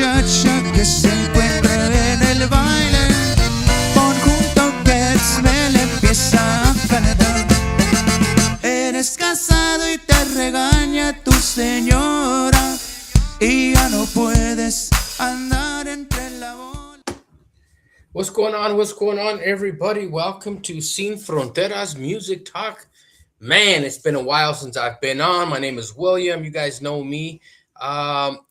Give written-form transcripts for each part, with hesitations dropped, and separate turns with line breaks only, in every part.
muchacha que se encuentra en el baile. Pon junto que me le empieza a cantar. Eres casado y te regaña tu señora y ya no puedes andar entre la bola. What's going on? What's going on, everybody? Welcome to Sin Fronteras Music Talk. Man, it's been a while since I've been on. My name is William. You guys know me.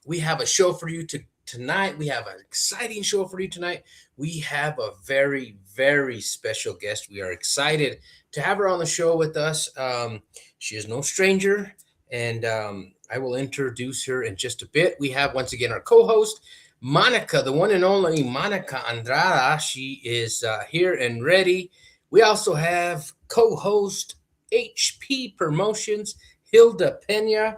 We have a show for you tonight. We have an exciting show for you tonight. We have a very, very special guest. We are excited to have her on the show with us. She is no stranger, and I will introduce her in just a bit. We have once again our co-host, Monica, the one and only Monica Andrada. She is here and ready. We also have co-host HP Promotions, Hilda Pena.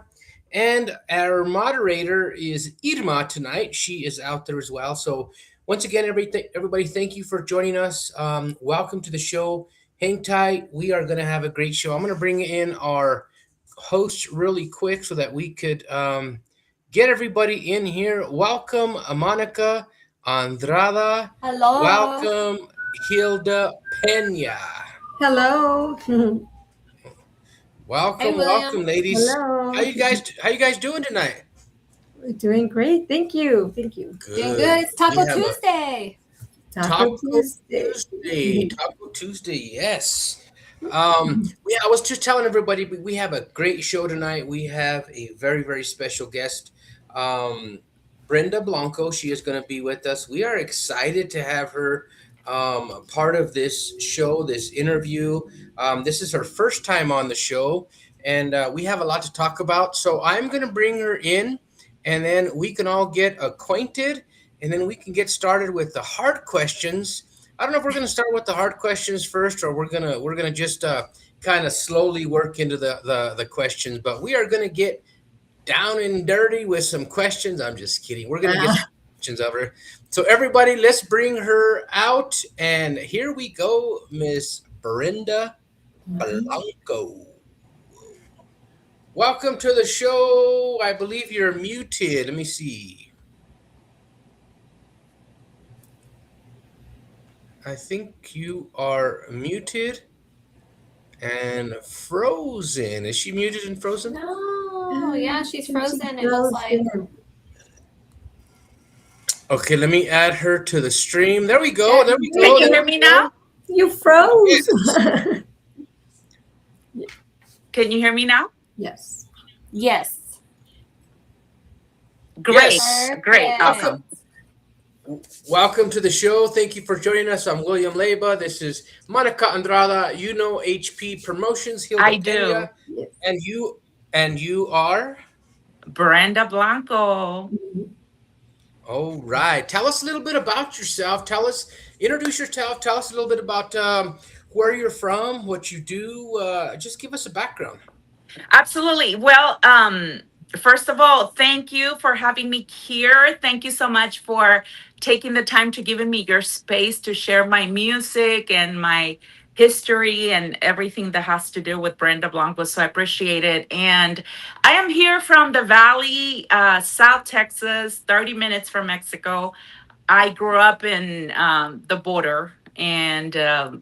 And our moderator is Irma tonight. She is out there as well. So once again, everybody, thank you for joining us. Welcome to the show. Hang tight. We are going to have a great show. I'm going to bring in our host really quick so that we could get everybody in here. Welcome, Monica Andrada.
Hello.
Welcome, Hilda Pena.
Hello.
Welcome,
Hey,
welcome,
William.
ladies.
Hello.
How you guys doing tonight?
We're doing great. Thank you. Thank you.
Doing good. It's
We
Taco
have a
Tuesday.
Taco
Taco
Tuesday.
Tuesday. Taco Tuesday, yes. I was just telling everybody we have a great show tonight. We have a very, very special guest, um, Brenda Blanco. She is going to be with us. We are excited to have her part of this show, this interview. This is her first time on the show, and we have a lot to talk about. So I'm going to bring her in, and then we can all get acquainted, and then we can get started with the hard questions. I don't know if we're going to start with the hard questions first, or we're gonna just kind of slowly work into the questions. But we are going to get down and dirty with some questions. I'm just kidding. We're going to get some questions of her. So everybody, let's bring her out, and here we go, Miss Brenda Blanco. Welcome to the show. I believe you're muted. Let me see. I think you are muted and frozen. Is she muted and frozen?
No, yeah, she's frozen. It looks like.
Okay, let me add her to the stream. There we go.
There.
There we
Can
go.
you
There
hear
we
me
go.
now?
You froze.
Can you hear me now?
Yes.
Yes.
Great.
Yes.
Great.
Perfect.
Awesome.
Welcome to the show. Thank you for joining us. I'm William Leyba. This is Monica Andrada. You know HP Promotions, Hilda
I
Pena,
do.
Yes.
and you are.
Brenda Blanco.
All right. Tell us a little bit about yourself. Introduce yourself. Tell us a little bit about where you're from, what you do. Just give us a background.
Absolutely. Well, first of all, thank you for having me here. Thank you so much for taking the time to giving me your space to share my music and my history and everything that has to do with Brenda Blanco. So I appreciate it. And I am here from the Valley, South Texas, 30 minutes from Mexico. I grew up in the border, and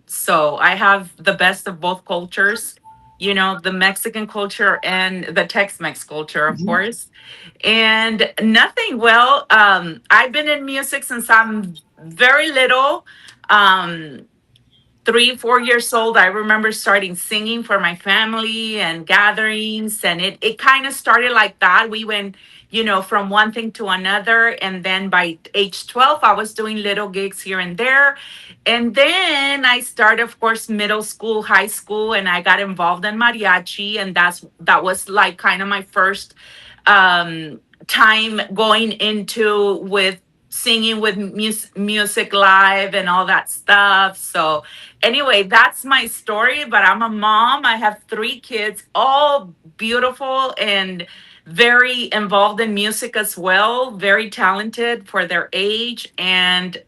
so I have the best of both cultures. You know, the Mexican culture and the Tex-Mex culture, of
Mhm.
course. And nothing. Well, I've been in music since I'm very little. Um, 3, 4 years old, I remember starting singing for my family and gatherings, and it kind of started like that. We went, from one thing to another, and then by age 12, I was doing little gigs here and there, and then I started, of course, middle school, high school, and I got involved in mariachi, and that was like kind of my first time going into with singing with music live and all that stuff. So anyway, that's my story, but I'm a mom. I have 3 kids, all beautiful and very involved in music as well, very talented for their age. And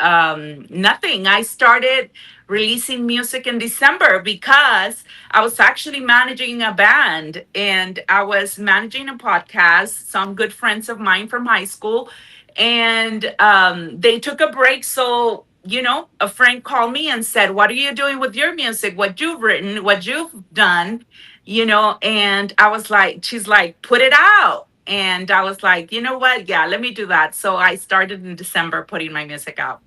nothing. I started releasing music in December because I was actually managing a band and I was managing a podcast. Some good friends of mine from high school And they took a break. So, a friend called me and said, "What are you doing with your music? What you've written, what you've done?" And I was like, she's like, "Put it out." And I was like, you know what? Yeah, let me do that. So I started in December putting my music out.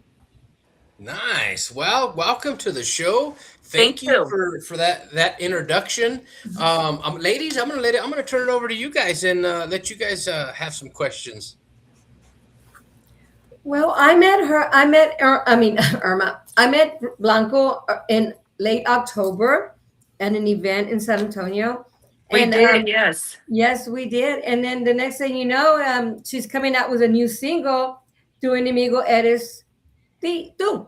Nice. Well, welcome to the show.
Thank
Thank you
you.
for that introduction. Ladies, I'm gonna turn it over to you guys and let you guys have some questions.
Well, I met her. I met, I mean, Irma. I met Blanco in late October at an event in San Antonio.
We
And
did, yes.
yes, we did. And then the next thing you know, she's coming out with a new single, Tu enemigo eres tú.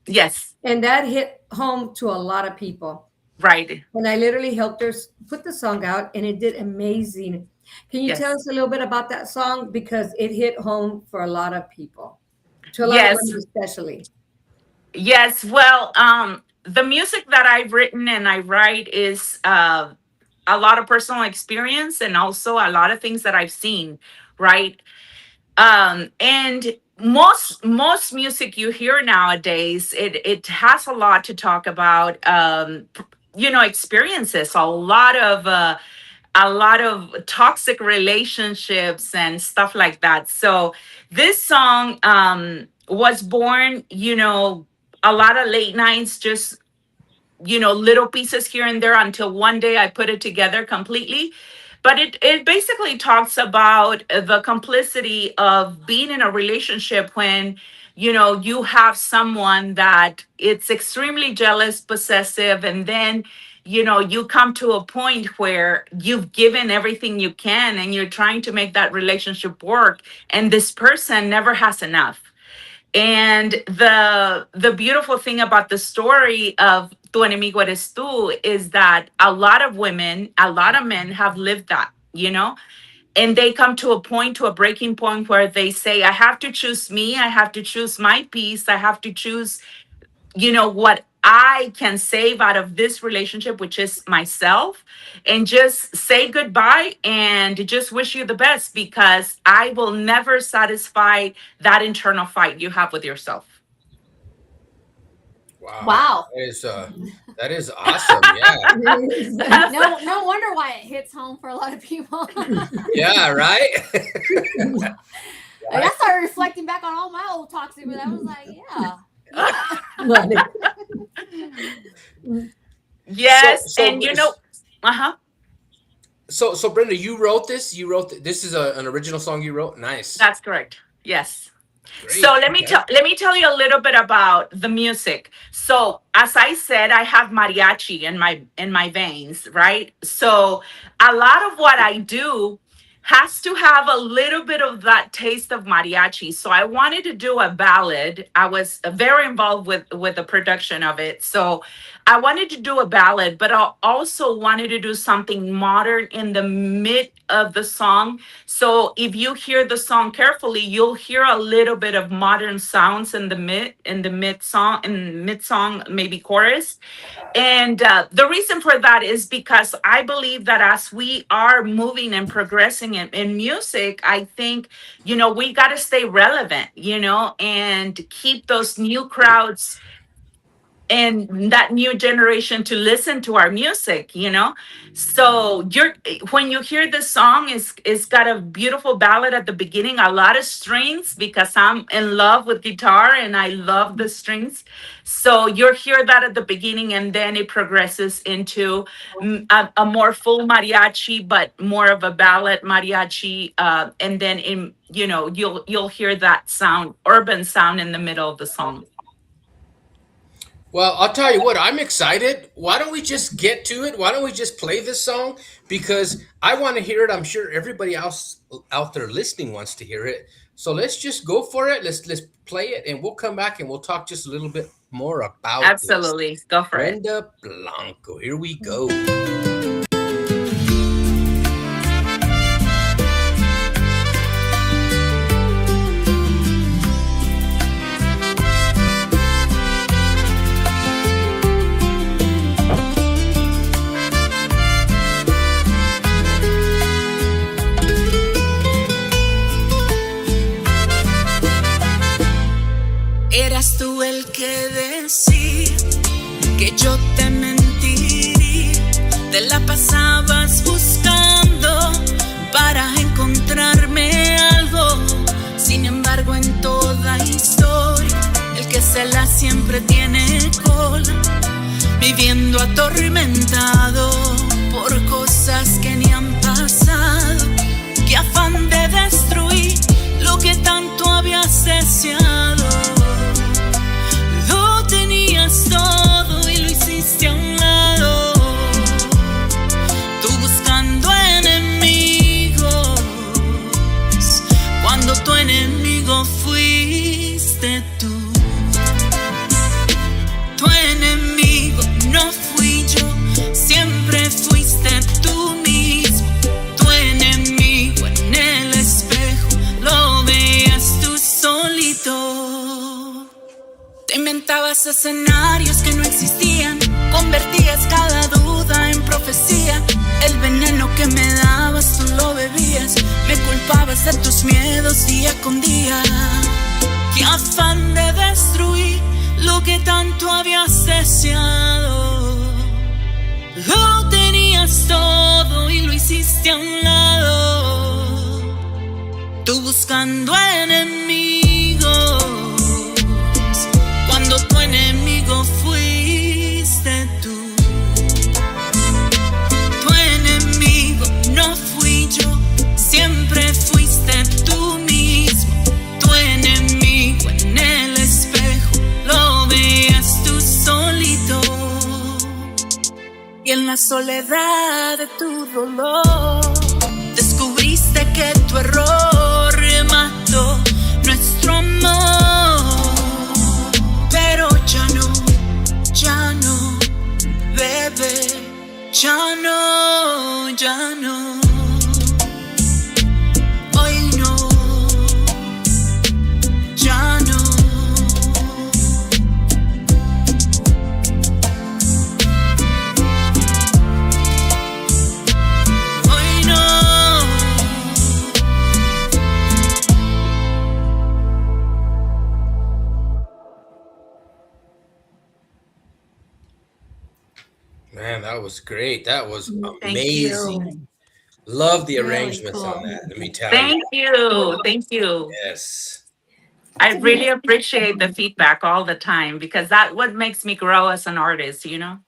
Yes,
And that hit home to a lot of people.
right.
And I literally helped her put the song out, and it did amazing. Can you tell
Yes.
us a little bit about that song? Because it hit home for a lot of people, to a lot of
Yes.
women especially.
Yes. Well, the music that I've written and I write is a lot of personal experience and also a lot of things that I've seen, right? And most music you hear nowadays, it has a lot to talk about, experiences, a lot of toxic relationships and stuff like that. So this song was born, a lot of late nights, just little pieces here and there until one day I put it together completely. But it basically talks about the complicity of being in a relationship when, you have someone that it's extremely jealous, possessive, and then, you come to a point where you've given everything you can and you're trying to make that relationship work, and this person never has enough. And the beautiful thing about the story of Tu enemigo eres tú is that a lot of women, a lot of men have lived that, and they come to a point, to a breaking point where they say, I have to choose me, I have to choose my peace, I have to choose, what I can save out of this relationship, which is myself, and just say goodbye and just wish you the best because I will never satisfy that internal fight you have with yourself.
Wow.
Wow.
That is awesome. Yeah.
No wonder why it hits home for a lot of people.
Yeah, right?
I started reflecting back on all my old toxic, but I was like, yeah.
Yes,
So-
and uh-huh.
So Brenda, you wrote this? This is an original song you wrote? Nice.
That's correct. Yes.
Great.
So let me
Okay.
tell you a little bit about the music. So as I said, I have mariachi in my veins, right? So a lot of what I do has to have a little bit of that taste of mariachi. So I wanted to do a ballad. I was very involved with the production of it. So I wanted to do a ballad, but I also wanted to do something modern in the mid of the song. So if you hear the song carefully, you'll hear a little bit of modern sounds in the mid song, maybe chorus. And the reason for that is because I believe that as we are moving and progressing in music, I think, we got to stay relevant, and keep those new crowds and that new generation to listen to our music. So when you hear this song, it's got a beautiful ballad at the beginning, a lot of strings because I'm in love with guitar and I love the strings. So you'll hear that at the beginning, and then it progresses into a more full mariachi, but more of a ballad mariachi. And then you'll hear that sound, urban sound, in the middle of the song.
Well, I'll tell you what, I'm excited. Why don't we just get to it? Why don't we just play this song? Because I want to hear it. I'm sure everybody else out there listening wants to hear it. So let's just go for it. Let's play it, and we'll come back and we'll talk just a little bit more about
Absolutely.
this.
Go for it.
Brenda Blanco. Here we go.
Eras tú el que decía que yo te mentiría. Te la pasabas buscando para encontrarme algo. Sin embargo, en toda historia, el que se la siempre tiene cola, viviendo atormentado por cosas que ni han pasado. Qué afán de destruir lo que tanto habías deseado. Lo tenías todo y lo hiciste a un lado. Tú buscando enemigos, cuando tu enemigo fuiste tú. Tu enemigo no fui yo, siempre fuiste tú mismo. Tu enemigo en el espejo lo veías tú solito. Te inventabas escenarios que no existían, convertías cada duda en profecía. El veneno que me dabas tú lo bebías, me culpabas de tus miedos día con día. Qué afán de destruir lo que tanto habías deseado. Lo tenías todo y lo hiciste a un lado. Tú buscando enemigos, cuando tu enemigo fuiste tú. Tu enemigo no fui yo, siempre fuiste tú mismo. Tu enemigo en el espejo lo veías tú solito. Y en la soledad de tu dolor descubriste que tu error mató nuestro amor. Pero ya no, bebé, ya no. Hoy no, ya no. Hoy no.
Man, that was great. That was
Thank
amazing.
you.
Love the
Really
arrangements on
cool.
that. Let me tell you.
Thank you. Thank you.
Yes.
I really appreciate the feedback all the time because that what makes me grow as an artist, you know?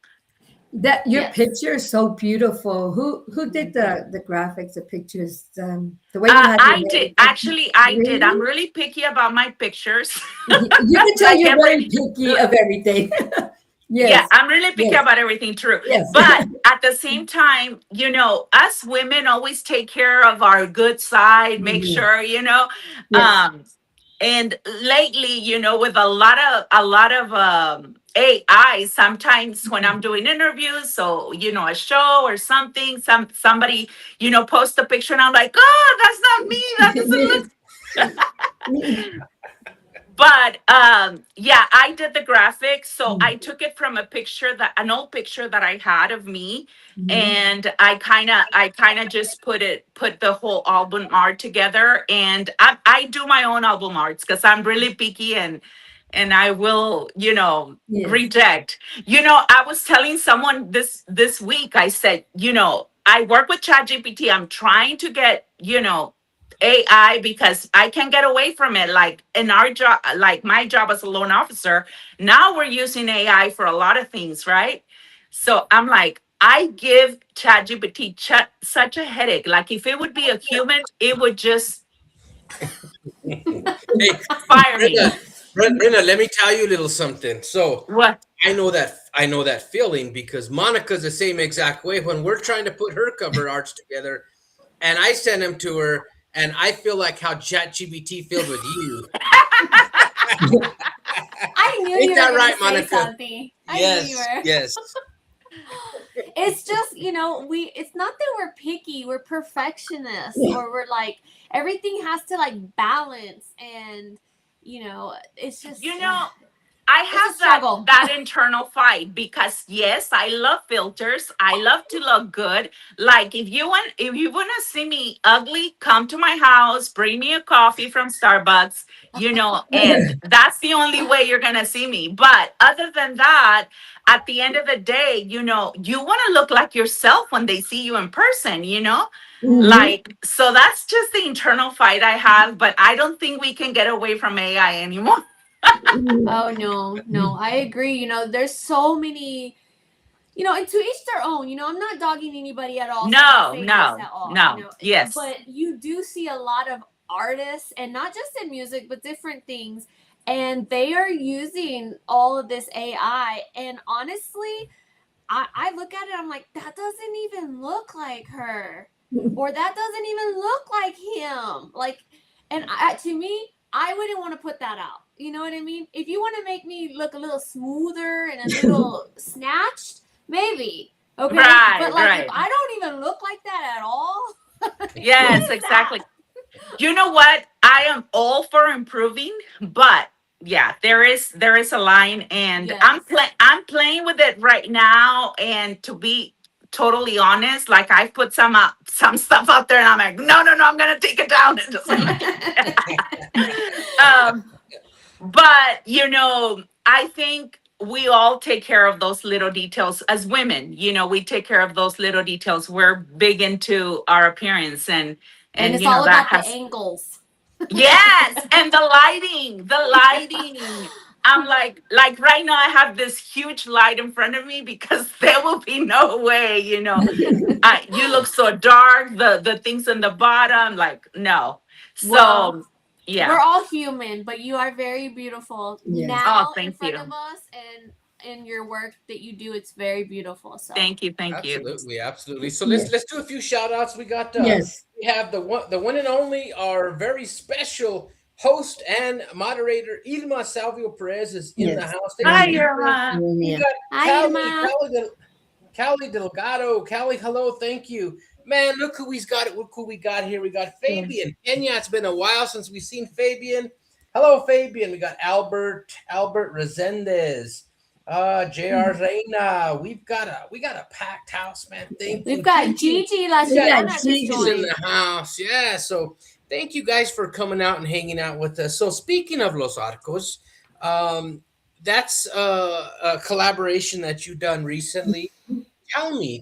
That your
Yes.
picture is so beautiful. Who did the graphics, the pictures, the way you had your
I
hair?
did. Actually, I did. I'm
Really?
really picky about my pictures.
You can tell
Like
you're very
every,
picky of everything.
yeah,
Yes,
I'm really picky
yes,
about everything, true.
yes.
But at the same time, you know, us women always take care of our good side, make
Mhm.
sure, you know.
Yes.
And lately, you know, with a lot of AI, sometimes when I'm doing interviews, so you know, a show or something, somebody, you know, post a picture and I'm like, oh, that's not me. That doesn't look. But yeah, I did the graphics. So I took it from an old picture that I had of me,
Mhm.
and I kind of just put the whole album art together. And I do my own album arts because I'm really picky, and I will, you know,
Yes.
reject. You know, I was telling someone this week. I said, you know, I work with ChatGPT. I'm trying to get, you know, AI because I can't get away from it. Like in our job, like my job as a loan officer, now we're using AI for a lot of things, right? So I'm like, I give ChatGPT such a headache. Like if it would be a human, it would just
Hey,
fire me.
Brenda, Brenda, let me tell you a little something. So
What?
I know that feeling because Monica's the same exact way when we're trying to put her cover arts together, and I send them to her, and I feel like how ChatGPT feels with you.
I knew
Ain't
you were
that
going
right,
to say
Monica?
something. I knew you
Yes,
were.
yes.
It's just, you know, it's not that we're picky, we're perfectionists,
Yeah.
or we're like, everything has to like balance, and, you know, it's just,
You know, I
It's a
have
struggle.
that internal fight because yes, I love filters. I love to look good. Like if you want to see me ugly, come to my house, bring me a coffee from Starbucks, and that's the only way you're going to see me. But other than that, at the end of the day, you want to look like yourself when they see you in person.
Mhm.
Like, so that's just the internal fight I have, but I don't think we can get away from AI anymore.
Mhm.
Oh no, no, I agree. There's so many, and to each their own. I'm not dogging anybody at all for
No,
saying this
no,
at all.
no. Yes.
But you do see a lot of artists, and not just in music, but different things, and they are using all of this AI. And honestly, I look at it, I'm like, that doesn't even look like her, or that doesn't even look like him. Like, and to me, I wouldn't want to put that out. You know what I mean? If you want to make me look a little smoother and a little snatched, maybe. Okay,
Right,
but like if
right.
I don't even look like that at all, what
Yes,
is that?
exactly. You know what? I am all for improving, but yeah, there is a line, and
Yes.
I'm playing with it right now. And to be totally honest, like I put some stuff out there, and I'm like, no, no, no, I'm gonna take it down. It doesn't like um, but I think we all take care of those little details as women. We take care of those little details. We're big into our appearance, and
And
and
it's all
that
about the
has.
angles.
Yes, and the lighting. I'm like right now I have this huge light in front of me because there will be no way, you look so dark, the things in the bottom, like no.
Well,
So,
we're
yeah.
all human, but you are very beautiful
Yes.
Oh,
now in
thank
front of
you.
us, and in your work that you do, it's very beautiful. So,
Thank you, thank you.
Absolutely, absolutely. So let's
Yes.
let's do a few shout outs.
Yes.
We have the one and only, our very special host and moderator Ilma Salvio Perez is in the
Yes.
house. Thanks
Hi,
for
Irma.
being here.
Irma.
We've
Irma.
got
hi,
Callie,
Irma.
Callie Delgado. Callie, hello, thank you. Man, look who we got here. We got
Yeah.
Fabian Kenya. It's been a while since we've seen Fabian. Hello, Fabian. We got Albert Resendez. JR Reina. We got a packed house, man. Thank
We've
you.
got
Gigi.
Gigi La
We got
Yeah,
Chicana just
Gigi's in
Gigi.
joined.
the house. Yeah. So thank you guys for coming out and hanging out with us. So speaking of Los Arcos, um, that's a collaboration that you done recently.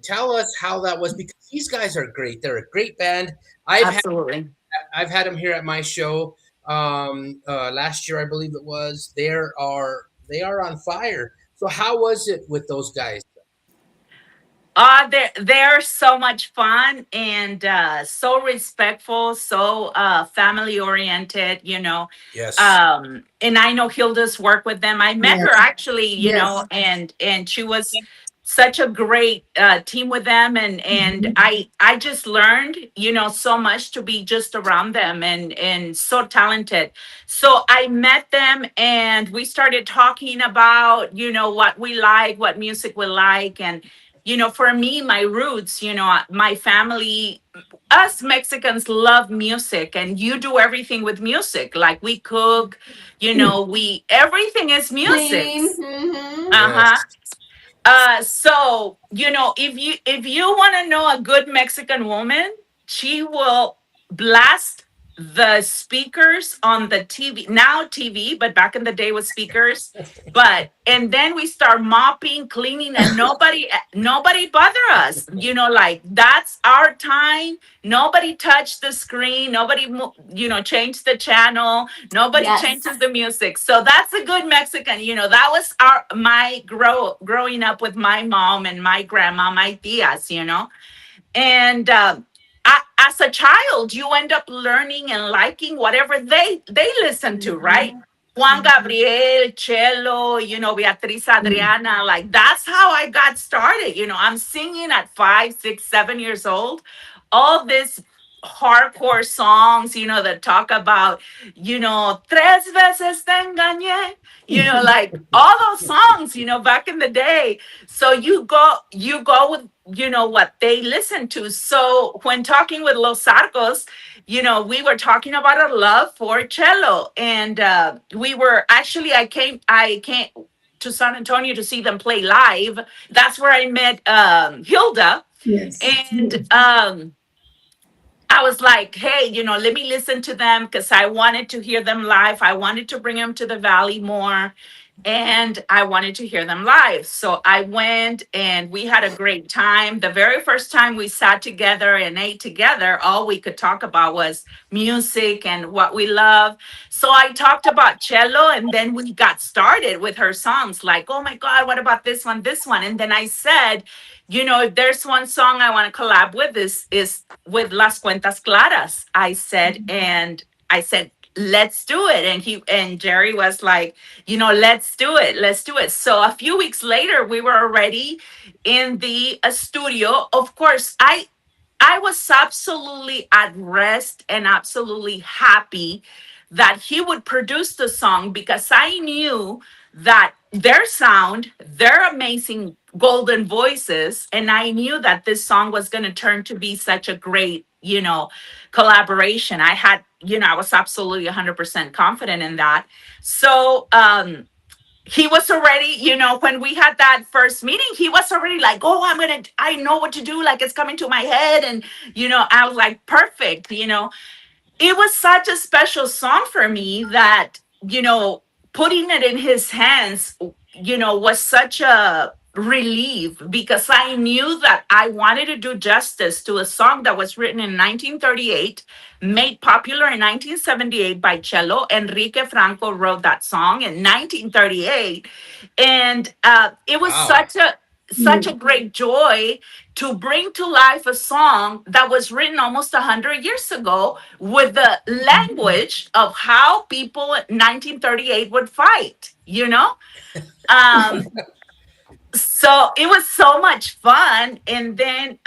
Tell us how that was, because these guys are great. They're a great band. I've had
Absolutely.
I've had them here at my show. Last year I believe it was. They are on fire. So how was it with those guys?
They're so much fun, and so respectful, so family oriented,
Yes.
and I know Hilda's worked with them. I met her
Yes.
actually,
Yes.
and she was such a great team with them, and
Mhm.
I just learned, so much to be just around them, and so talented. So I met them, and we started talking about, what we like, what music we like. And for me, my roots, my family, us Mexicans love music, and you do everything with music. Like we cook, we everything is music.
Clean. Mm-hmm.
Uh-huh.
Yes.
So if you want to know a good Mexican woman, she will blast the speakers on the TV, now TV, but back in the day was speakers. But and then we start mopping, cleaning, and nobody bother us. Like that's our time. Nobody touched the screen. Nobody changed the channel. Nobody
Yes.
changes the music. So that's a good Mexican. That was my growing up with my mom and my grandma, my tias. And as a child, you end up learning and liking whatever they listen to, right?
Mm-hmm.
Juan
Mm-hmm.
Gabriel, Cello, Beatriz
Mm.
Adriana. Like that's how I got started. I'm singing at 5, 6, 7 years old. All this hardcore songs, that talk about, tres veces te engañé, like all those songs, back in the day. So you go with, what they listen to. So when talking with Los Arcos, we were talking about our love for cello, and we were actually, I came to San Antonio to see them play live. That's where I met Hilda,
Yes.
and I was like, hey, let me listen to them because I wanted to hear them live. I wanted to bring them to the Valley more. And I wanted to hear them live. So I went and we had a great time. The very first time we sat together and ate together, all we could talk about was music and what we love. So I talked about cello, and then we got started with her songs like, oh my God, what about this one, this one? And then I said, if there's one song I want to collab with, is with Las Cuentas Claras. I said, let's do it. And Jerry was like, let's do it. Let's do it. So a few weeks later, we were already in the studio. Of course, I was absolutely at rest and absolutely happy that he would produce the song, because I knew that their sound, their amazing golden voices, and I knew that this song was going to turn to be such a great, collaboration. I was absolutely 100% confident in that. So, he was already, when we had that first meeting, he was already like, oh, I know what to do. Like, it's coming to my head. And, I was like, perfect. It was such a special song for me that, putting it in his hands, was such a relief, because I knew that I wanted to do justice to a song that was written in 1938, made popular in 1978 by cello. Enrique Franco wrote that song in 1938. And it was
Wow.
such a great joy to bring to life a song that was written almost 100 years ago with the language of how people in 1938 would fight, um, so it was so much fun. And then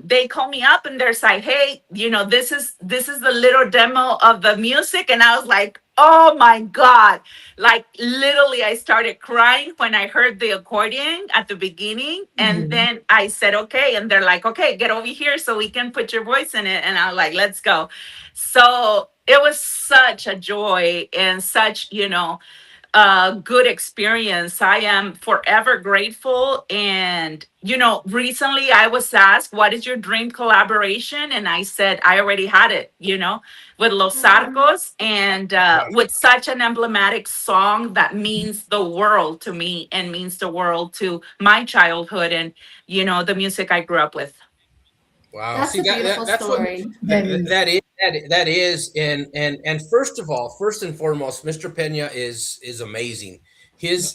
they called me up and they're like, hey, this is the little demo of the music. And I was like, oh my God. Like, literally, I started crying when I heard the accordion at the beginning. And then I said, okay. And they're like, okay, get over here so we can put your voice in it. And I was like, let's go. So it was such a joy and such, a good experience. I am forever grateful. And, recently I was asked, what is your dream collaboration? And I said, I already had it, with Los Arcos, and with such an emblematic song that means the world to me and means the world to my childhood and, the music I grew up with.
Wow.
That's
See
a beautiful
that's what
story.
that is, and first of all, first and foremost, Mr. Pena is amazing. His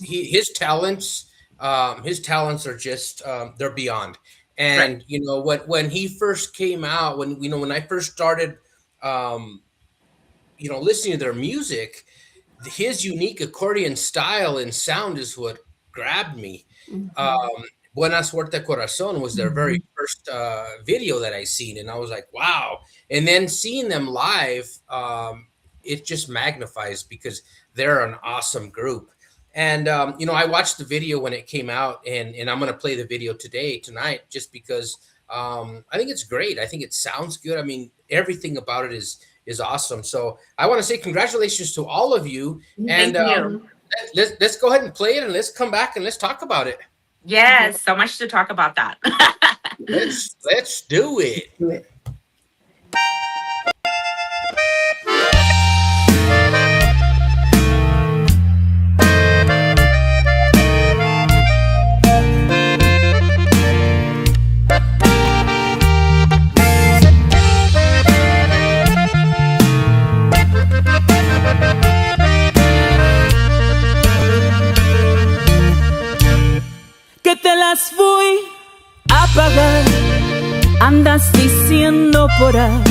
talents are just they're beyond.
Right.
And when he first came out, when I first started um, listening to their music, his unique accordion style and sound is what grabbed me.
Mhm.
Um, Buena Suerte Corazon was their very first video that I seen, and I was like, wow. And then seeing them live, it just magnifies because they're an awesome group. And I watched the video when it came out, and I'm gonna play the video tonight, just because I think it's great. I think it sounds good. I mean, everything about it is awesome. So I want to say congratulations to all of you, and
Thank you.
let's go ahead and play it, and let's come back and let's talk about it.
Yes, so much to talk about that.
Let's do it.
Do it.
Que te las voy a pagar. Andas diciendo por ahí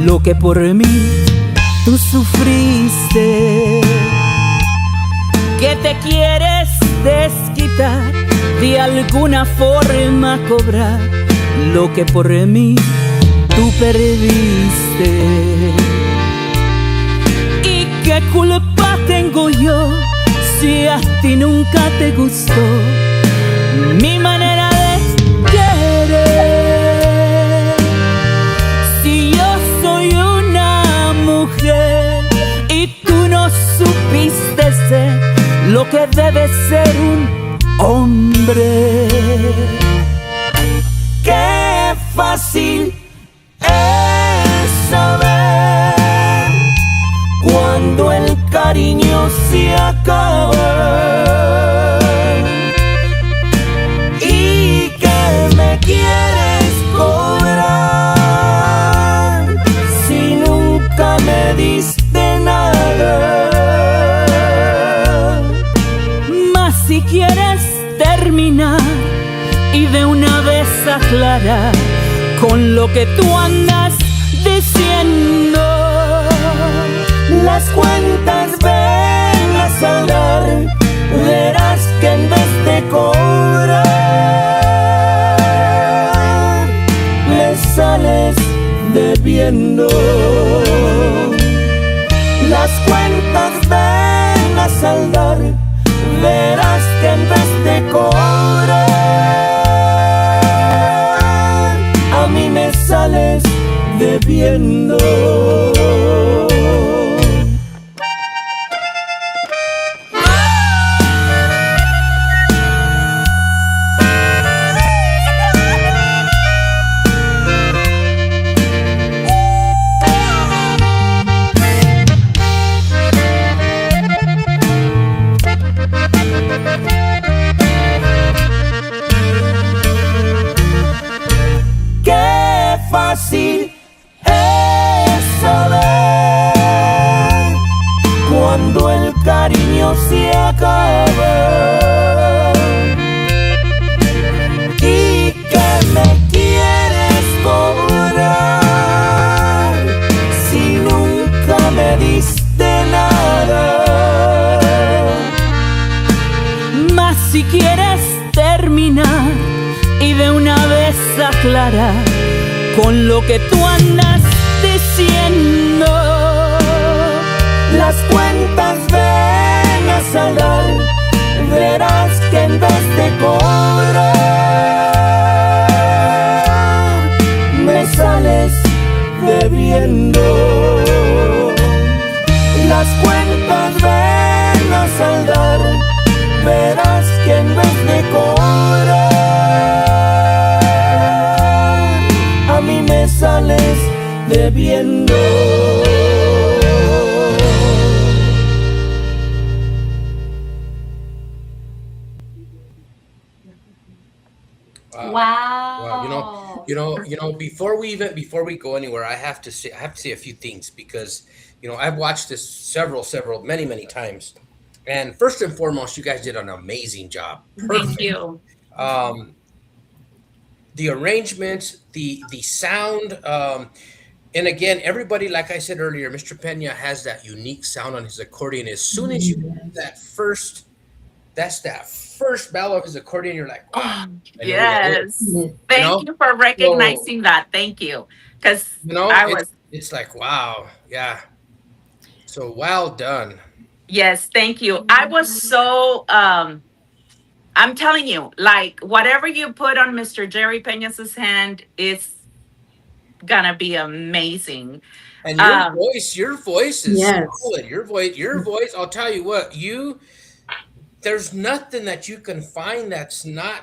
lo que por mí tú sufriste. Que te quieres desquitar, de alguna forma cobrar lo que por mí tú perdiste. ¿Y qué culpa tengo yo si a ti nunca te gustó mi manera de querer? Si yo soy una supiste ser lo que debe ser un hombre. Qué fácil es saber cuando el cariño se acaba y que me quieres cobrar si nunca me diste nada. Mas si quieres terminar y de una vez aclarar con lo que tú andas diciendo, las cuentas ven a saldar, verás que en vez de cobrar me sales debiendo. Las cuentas ven a saldar, verás que en vez de cobrar a mí me sales debiendo. Qué fácil es saber cuando el cariño se acaba y que me quieres cobrar si nunca me diste nada. Mas si quieres terminar y de una vez aclarar con lo que tú andas diciendo, las cuentas ven a saldar, verás que en vez de cobrar me sales debiendo. Las cuentas ven a saldar, verás que en vez de cobrar a mí me sales debiendo.
Wow.
Wow, before we go anywhere, I have to say a few things because I've watched this many times, and first and foremost, you guys did an amazing job.
Thank
Perfect.
you.
Um, the arrangements, the sound, and again, everybody, like I said earlier, Mr. Pena has that unique sound on his accordion. As soon as you hear that first bell of his accordion, you're like, wow,
Oh,
I know who that is.
yes.
Yeah.
Thank you for
So
recognizing that. Thank you. Because I
it's
was,
it's like wow, yeah. So well done.
yes, thank you. I was so, I'm telling you, like, whatever you put on Mr. Jerry Peñas's hand is gonna be amazing.
And
Um,
your voice is
Yes.
solid. Your voice. I'll tell you what. There's nothing that you can find that's not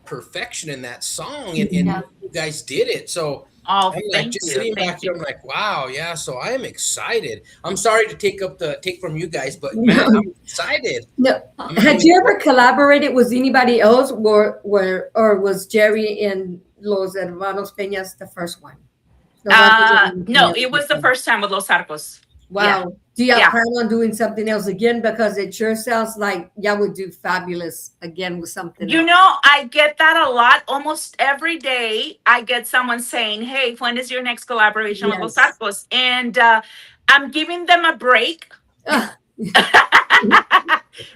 perfection in that song, and
Yeah.
you guys did it. So
oh,
I'm like
thank
just
you.
sitting back
Thank
here.
you.
I'm like, wow, yeah. So I am excited. I'm sorry to take from you guys, but man,
No,
I'm excited.
no.
I'm
Had you ever collaborated with anybody else, or was Jerry and Los Hermanos Peñas the first one? Los Hermanos
No,
Peñas
it
the
was
first
the
one.
first time with Los Arcos. Yeah,
Wow. Do y'all
yeah.
plan on doing something else again? Because it sure sounds like y'all would do fabulous again with something
You
else.
know, I get that a lot. Almost every day, I get someone saying, "Hey, when is your next collaboration with Los
Yes.
Arcos?" And I'm giving them a break
Ah,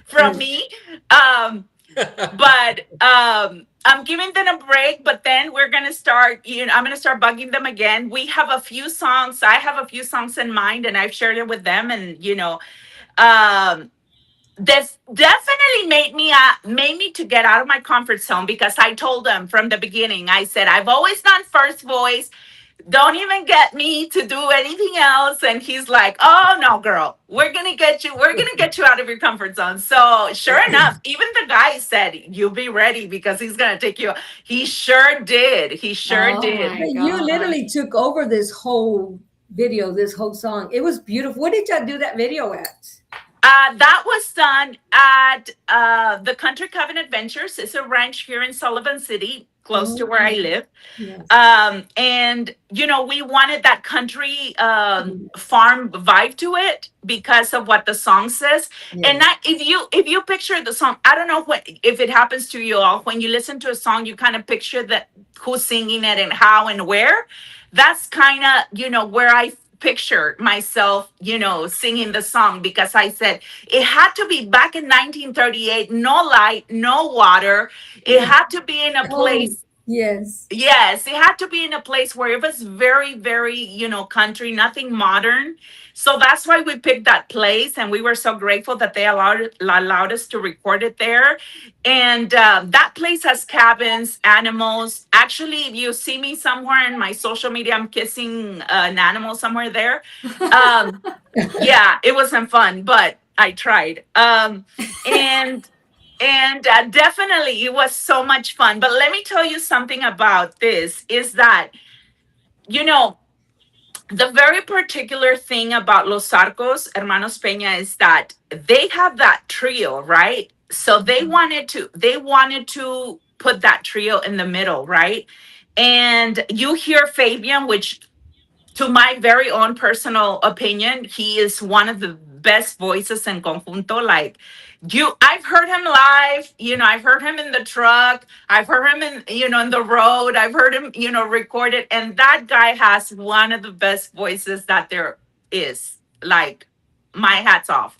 from me. Um, but I'm giving them a break. But then we're gonna start. I'm gonna start bugging them again. We have a few songs. I have a few songs in mind, and I've shared it with them. And um, this definitely made me to get out of my comfort zone because I told them from the beginning. I said I've always done first voice. don't even get me to do anything else. And he's like, oh no, girl, we're gonna get you out of your comfort zone. So sure enough, even the guy said, you be ready because he's gonna take you. He sure did. He sure
Oh
did.
my
But you
gosh.
literally took over this whole video, this whole song. It was beautiful. What did y'all do that video at?
That was done at the Country Covenant Adventures. It's a ranch here in Sullivan City, close to where I
Oh,
live.
yes.
And we wanted that country
Yes.
farm vibe to it because of what the song says. And
Yes.
not, if you picture the song, I don't know if it happens to you all, when you listen to a song, you kind of picture that who's singing it and how and where. That's kind of where I picture myself singing the song, because I said it had to be back in 1938, no light, no water. It
Yeah.
had to be in a
Oh,
place.
yes.
Yes, it had to be in a place where it was very, very, country, nothing modern. So that's why we picked that place, and we were so grateful that they allowed us to record it there. And that place has cabins, animals. Actually, if you see me somewhere in my social media, I'm kissing an animal somewhere there. Um, yeah, it wasn't fun, but I tried. And definitely it was so much fun. But let me tell you something about this is that, you know, the very particular thing about Los Arcos, Hermanos Peña, is that they have that trio, right? So they wanted to put that trio in the middle, right? And you hear Fabian, which, to my very own personal opinion, he is one of the best voices in conjunto. Like, I've heard him live. I've heard him in the truck. I've heard him in the road. I've heard him, recorded, and that guy has one of the best voices that there is. Like, my hats off.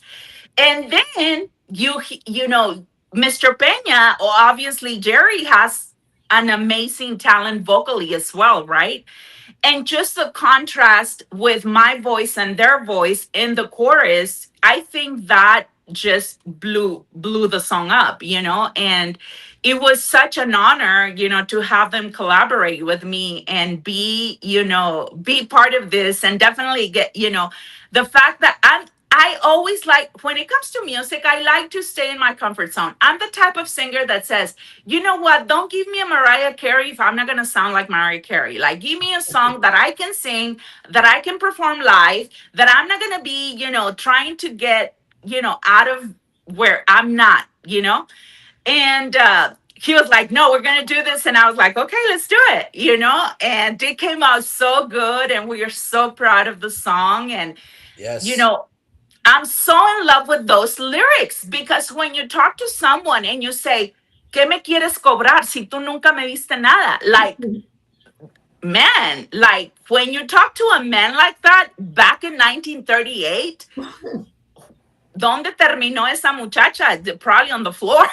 And then Mr. Peña, or obviously Jerry, has an amazing talent vocally as well, right? And just the contrast with my voice and their voice in the chorus, I think that just blew the song up, and it was such an honor, to have them collaborate with me and be part of this, and definitely get, the fact that I always like, when it comes to music, I like to stay in my comfort zone. I'm the type of singer that says, you know what? Don't give me a Mariah Carey if I'm not going to sound like Mariah Carey. Like, give me a song that I can sing, that I can perform live, that I'm not going to be, trying to get, out of where I'm not, And he was like, no, we're going to do this. And I was like, okay, let's do it, And it came out so good. And we are so proud of the song. And, you
Yes.
know, I'm so in love with those lyrics, because when you talk to someone and you say, ¿Qué me quieres cobrar si tú nunca me diste nada? Like, man, like, when you talk to a man like that back in 1938, ¿dónde terminó esa muchacha? Probably on the floor.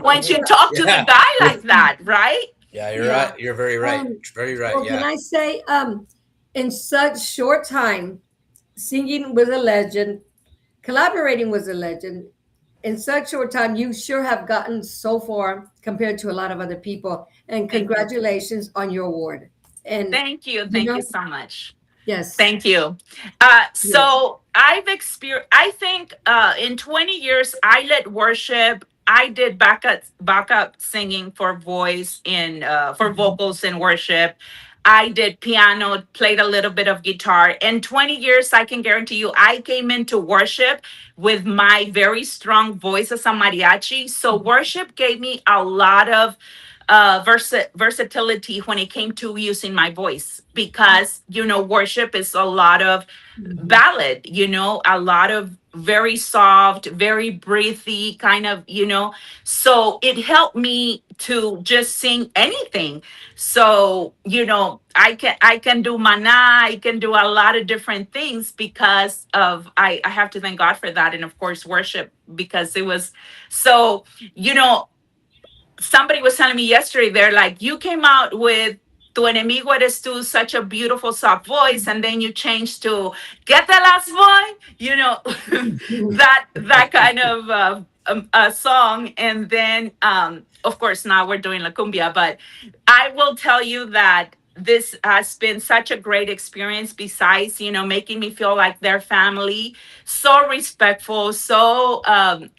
When you talk to the
Yeah.
guy like that, right?
Yeah, you're
Yeah.
right. You're very right.
Um,
Very right.
well, can
Yeah.
I say, in such short time, singing was a legend, collaborating was a legend. In such short time, you sure have gotten so far compared to a lot of other people. And
Thank you.
congratulations on your award. And
Thank you.
you
Thank
know,
you so much.
yes,
Thank you.
yes.
So I've experienced, I think in 20 years, I led worship. I did backup singing for voice for
Mhm.
vocals in worship. I did piano, played a little bit of guitar. In 20 years, I can guarantee you, I came into worship with my very strong voice as a mariachi. So worship gave me a lot of versatility when it came to using my voice, because worship is a lot of
Mhm.
ballad, a lot of very soft, very breathy kind of, so it helped me to just sing anything. So I can do mana, I can do a lot of different things, because of I have to thank God for that. And of course worship, because it was so, you know somebody was telling me yesterday, they're like, you came out with Tu enemigo eres tú, such a beautiful soft voice, and then you changed to Get the last boy, that kind of song. And then of course now we're doing La Cumbia. But I will tell you that this has been such a great experience, besides, making me feel like their family. So respectful, so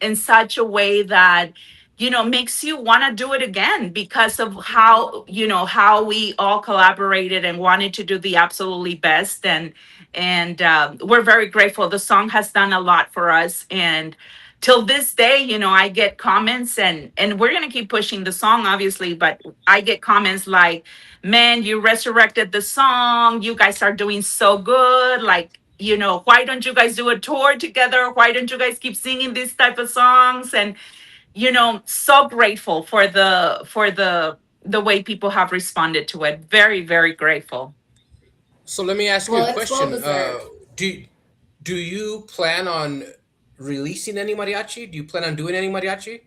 in such a way that makes you want to do it again, because of how we all collaborated and wanted to do the absolutely best. And we're very grateful. The song has done a lot for us, and till this day, I get comments, and we're going to keep pushing the song, obviously, but I get comments like, man, you resurrected the song. You guys are doing so good. Like, why don't you guys do a tour together? Why don't you guys keep singing these type of songs? And, so grateful for the way people have responded to it. Very, very grateful.
So let me ask you
Well,
a
it's well
question.
deserved.
Do you plan on releasing any mariachi? Do you plan on doing any mariachi?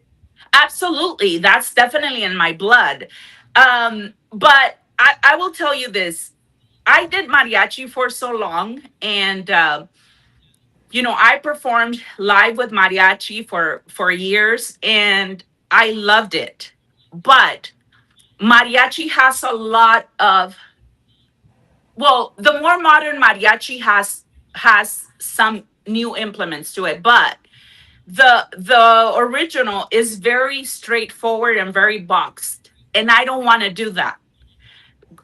Absolutely. That's definitely in my blood. But I will tell you this. I did mariachi for so long, and I performed live with mariachi for years, and I loved it. But mariachi has a lot of, well, the more modern mariachi has some new implements to it, but the original is very straightforward and very boxed, and I don't want to do that.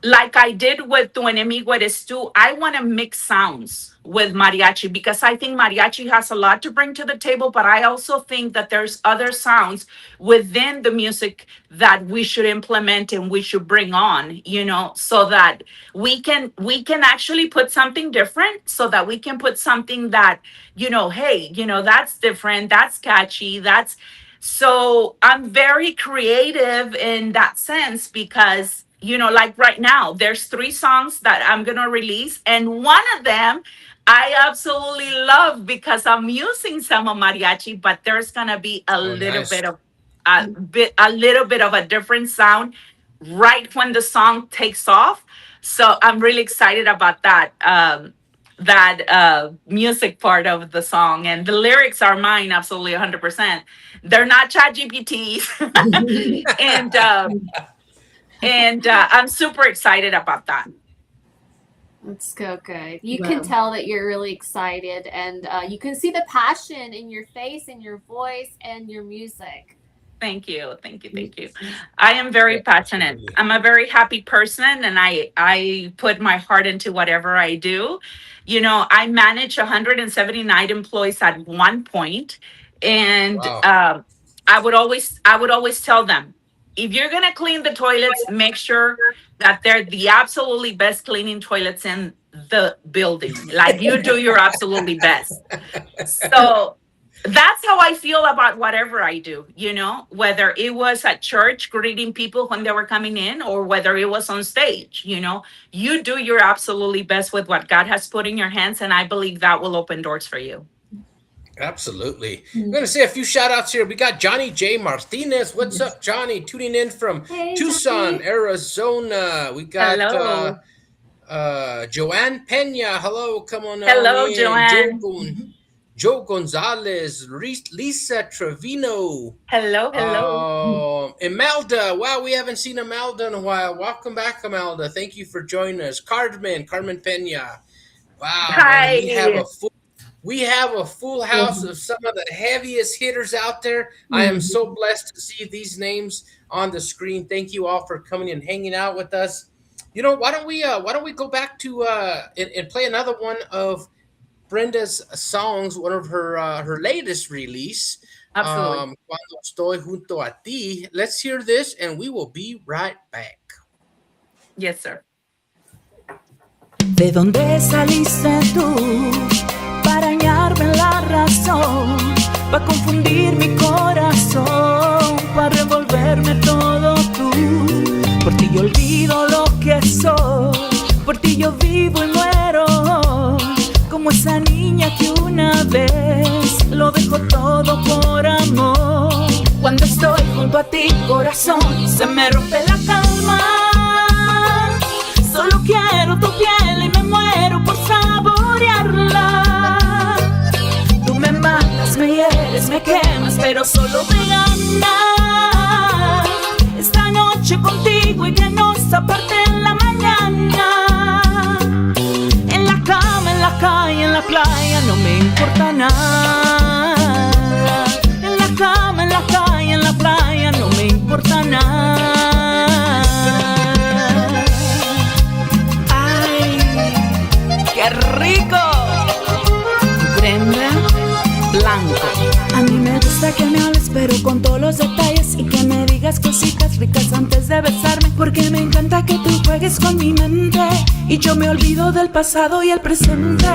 Like I did with Tu Enemigo Eres Tú, I want to mix sounds with mariachi, because I think mariachi has a lot to bring to the table, but I also think that there's other sounds within the music that we should implement and we should bring on, so that we can actually put something different, so that we can put something that, hey, that's different, that's catchy, that's so I'm very creative in that sense, because, like right now, there's 3 songs that I'm going to release. And one of them I absolutely love, because I'm using some of mariachi, but there's going to be a
Oh,
little
nice.
bit of a different sound right when the song takes off. So I'm really excited about that music part of the song, and the lyrics are mine, absolutely 100%. They're not chat gpts. And I'm super excited about that.
Let's go. Good. You
Wow.
can tell that you're really excited, and you can see the passion in your face, in your voice, and your music.
Thank you. I am very
Yeah,
passionate.
absolutely.
I'm a very happy person, and I put my heart into whatever I do. I manage 179 employees at one point, and
Wow.
I would always tell them, if you're gonna clean the toilets, make sure that they're the absolutely best cleaning toilets in the building. Like, you do your absolutely best. So that's how I feel about whatever I do, whether it was at church greeting people when they were coming in, or whether it was on stage, you do your absolutely best with what God has put in your hands. And I believe that will open doors for you.
Absolutely. I'm going to say a few shout outs here. We got Johnny J. Martinez. What's up, Johnny? Tuning in from
Hey,
Tucson,
Johnny.
Arizona. We got
Hello.
Joanne Pena. Hello. Come on
Hello,
in.
Joanne.
Joe Gonzalez. Lisa Trevino.
Hello.
Imelda. Wow, we haven't seen Imelda in a while. Welcome back, Imelda. Thank you for joining us. Carmen Pena. Wow, man.
Hi.
We have a full house of some of the heaviest hitters out there. I am so blessed to see these names on the screen. Thank you all for coming and hanging out with us. Why don't we go back to and play another one of Brenda's songs, one of her latest release.
Absolutely.
Cuando estoy junto a ti. Let's hear this, and we will be right back.
Yes, sir.
¿De dónde saliste tú para dañarme la razón, para confundir mi corazón, para revolverme todo tú? Por ti yo olvido lo que soy, por ti yo vivo y muero, como esa niña que una vez lo dejó todo por amor. Cuando estoy junto a ti, corazón, se me rompe la calma. Solo quiero tu piel y me muero por saborearla. Tú me matas, me hieres, me quemas, pero solo me ganas. Esta noche contigo y que nos aparte en la mañana. la playa no me importa nada. En la cama, en la calle, en la playa no me importa nada. ¡Ay, qué rico! Brenda Blanco. A mí me gusta que me hables pero con todos los detalles y que me digas cositas ricas antes de besarme, porque me encanta que tú juegues con mi mente y yo me olvido del pasado y el presente.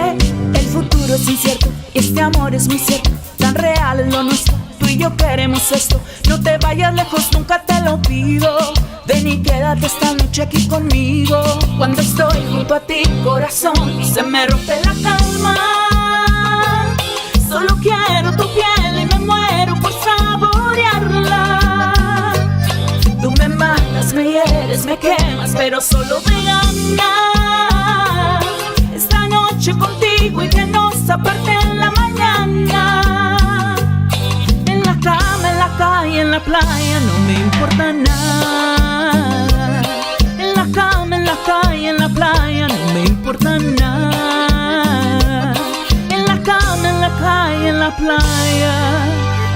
El futuro es incierto y este amor es muy cierto, tan real es lo nuestro, tú y yo queremos esto. No te vayas lejos, nunca te lo pido, ven y quédate esta noche aquí conmigo. Cuando estoy junto a ti, corazón, se me rompe la calma. Solo quiero tu piel y me muero por saborearla. Tú me matas, me hieres, me quemas, pero solo me ganas. Esta noche contigo y que nos aparte en la mañana. En la cama, en la calle, en la playa, no me importa nada. En la cama, en la calle, en la playa, no me importa nada. En la cama, en la calle, en la playa,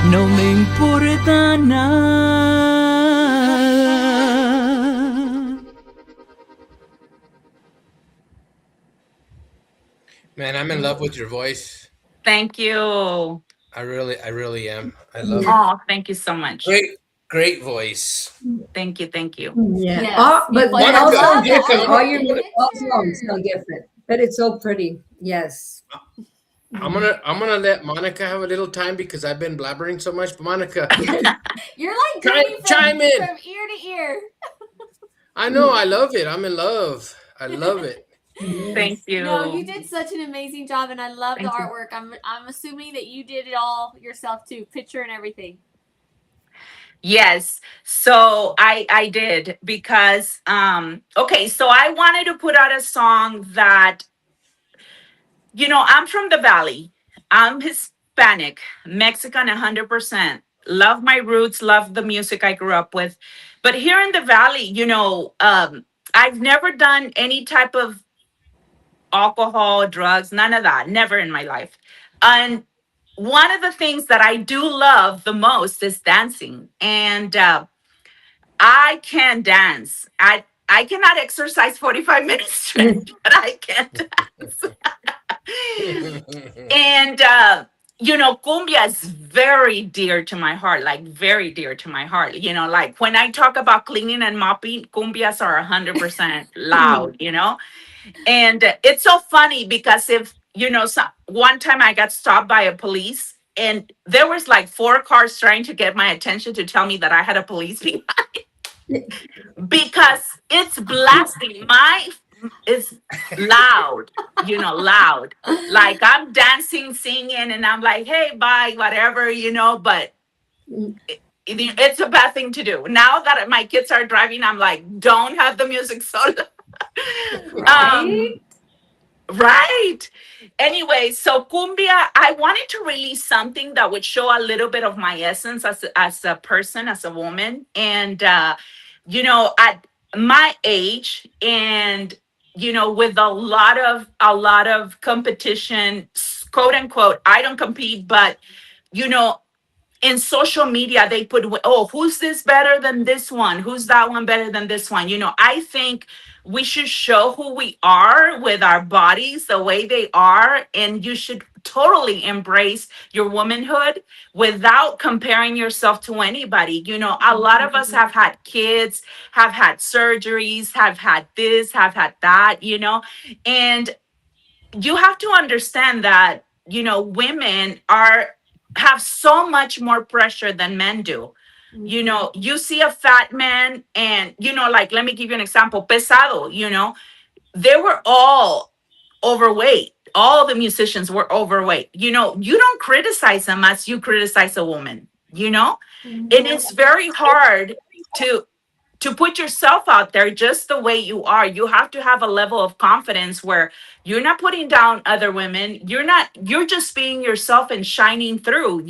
no me importa nada.
Man, I'm in love with your voice.
Thank you.
I really am. I love it.
Oh, thank you so much.
Great voice.
Thank you. Thank you.
Yeah.
Yes,
But
you play
all
Monica,
songs
here
different.
come-
All your all songs sound different, but it's so pretty. Yes.
I'm gonna let Monica have a little time because I've been blabbering so much. But Monica,
You're like going
chime in.
from ear to ear.
I know I love it. I'm in love. I love it.
Thank you.
No, you did such an amazing job, and I love the
Thank you.
artwork. I'm assuming that you did it all yourself too, picture and everything.
Yes. So I did because okay, so I wanted to put out a song that, I'm from the Valley. I'm Hispanic, Mexican 100%. Love my roots, love the music I grew up with. But here in the Valley, I've never done any type of alcohol, drugs, none of that, never in my life. And one of the things that I do love the most is dancing. And I can dance. I cannot exercise 45 minutes straight, but I can dance. And cumbia is very dear to my heart, like very dear to my heart. Like when I talk about cleaning and mopping, cumbias are 100% loud. And it's so funny because one time I got stopped by a police and there was like 4 cars trying to get my attention to tell me that I had a police behind because it's blasting. My is loud, loud. Like I'm dancing, singing, and I'm like, hey, bye, whatever, but it's a bad thing to do. Now that my kids are driving, I'm like, don't have the music so loud.
Right?
Right. Anyway, so cumbia, I wanted to release something that would show a little bit of my essence as a person, as a woman. And, at my age and, with a lot of competition, quote unquote, I don't compete, but, you know, in social media they put, oh, who's this better than this one, who's that one better than this one. I think we should show who we are with our bodies the way they are, and you should totally embrace your womanhood without comparing yourself to anybody. A lot of us have had kids, have had surgeries, have had this, have had that, and you have to understand that women have so much more pressure than men do. You see a fat man and like, let me give you an example. Pesado, they were all overweight. All the musicians were overweight. You don't criticize them as you criticize a woman. And it's very hard to put yourself out there just the way you are. You have to have a level of confidence where you're not putting down other women. You're just being yourself and shining through.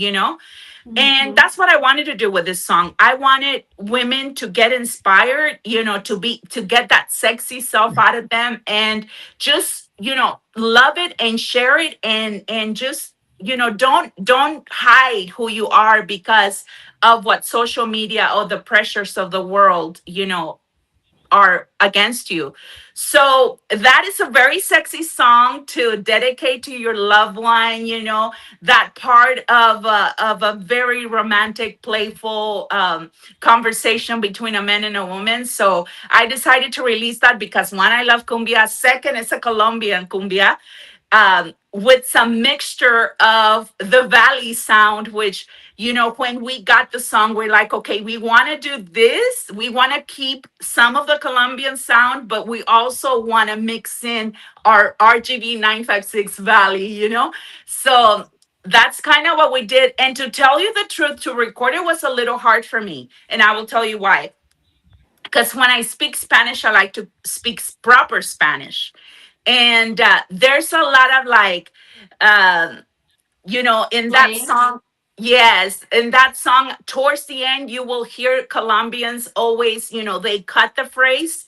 And that's what I wanted to do with this song. I wanted women to get inspired, to get that sexy self out of them and just, love it and share it, and just, don't hide who you are because of what social media or the pressures of the world, are against you. So that is a very sexy song to dedicate to your loved one, that part of a very romantic, playful conversation between a man and a woman. So I decided to release that because one, I love cumbia. Second, it's a Colombian cumbia, with some mixture of the valley sound, which, when we got the song, we're like, okay, we want to do this. We want to keep some of the Colombian sound, but we also want to mix in our RGB 956 valley, So that's kind of what we did. And to tell you the truth, to record it was a little hard for me. And I will tell you why. Because when I speak Spanish, I like to speak proper Spanish. And there's a lot of like, um, in that
Slang.
song, yes, in that song, towards the end, you will hear Colombians always, they cut the phrase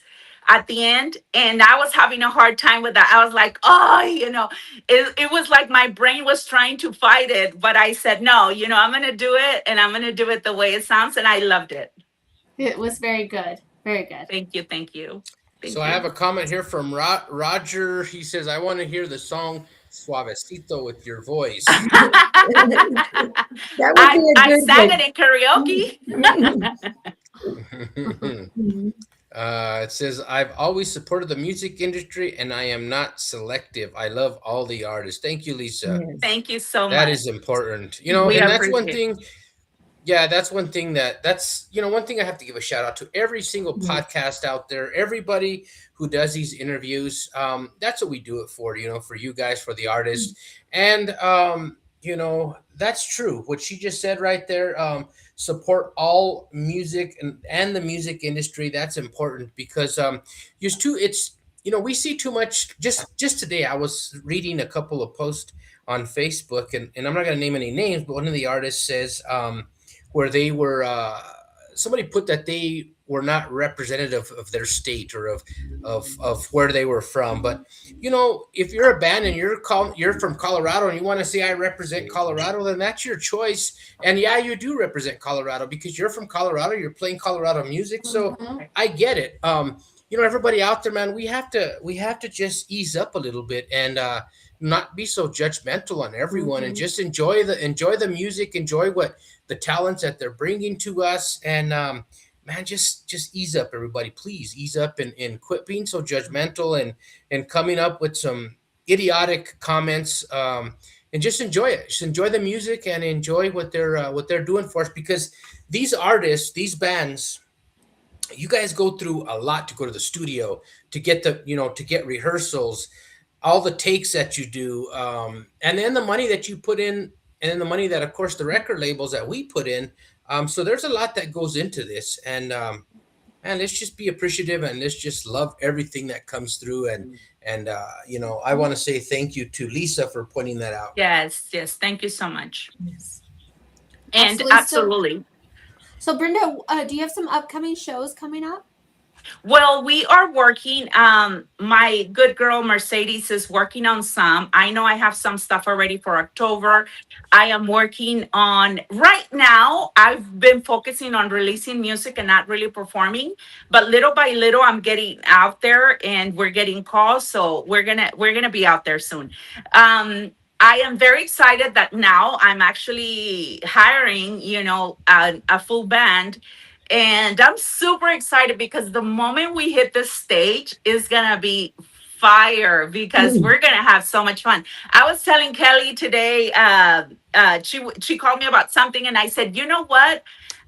at the end. And I was having a hard time with that. I was like, oh, it was like my brain was trying to fight it. But I said, no, I'm going to do it, and I'm going to do it the way it sounds. And I loved it.
It was very good. Very good.
Thank you. Thank you.
So
Thank
I have
you.
a comment here from Roger. He says, "I want to hear the song Suavecito with your voice."
That would
I,
be a
I
good
sang it in karaoke.
one.
It says, "I've always supported the music industry, and I am not selective. I love all the artists." Thank you, Lisa.
Yes.
Thank you so
That
much.
is important,
We
and that's one
appreciate it.
thing. Yeah, that's one thing that's one thing I have to give a shout out to every single podcast out there, everybody who does these interviews. That's what we do it for, for you guys, for the artists. And that's true. What she just said right there, support all music and the music industry. That's important because used to it's we see too much. Just today I was reading a couple of posts on Facebook, and I'm not gonna name any names, but one of the artists says where they were somebody put that they were not representative of their state or of where they were from. But if you're a band and you're from Colorado and you want to say I represent Colorado, then that's your choice. And yeah, you do represent Colorado because you're from Colorado, you're playing Colorado music. So
Mhm.
I get it. Everybody out there, man, we have to just ease up a little bit and not be so judgmental on everyone, and
Mhm.
just enjoy the music, enjoy what the talents that they're bringing to us. And man, just ease up, everybody. Please ease up and quit being so judgmental and coming up with some idiotic comments. And just enjoy it. Just enjoy the music and enjoy what they're doing for us, because these artists, these bands, you guys go through a lot to go to the studio to get to get rehearsals, all the takes that you do, and then the money that you put in, and then the money that, of course, the record labels that we put in. So there's a lot that goes into this, and man, let's just be appreciative and let's just love everything that comes through. And I want to say thank you to Lisa for pointing that out.
Yes, yes. Thank you so much.
Yes.
And
Absolutely.
absolutely.
So Brenda, do you have some upcoming shows coming up?
Well, we are working. My good girl Mercedes is working on some. I know I have some stuff already for October. I am working on right now. I've been focusing on releasing music and not really performing, but little by little, I'm getting out there, and we're getting calls. So we're gonna be out there soon. I am very excited that now I'm actually hiring, a full band, and I'm super excited because the moment we hit the stage is going to be fire because we're going to have so much fun. I was telling Kelly today, she called me about something, and I said, you know what?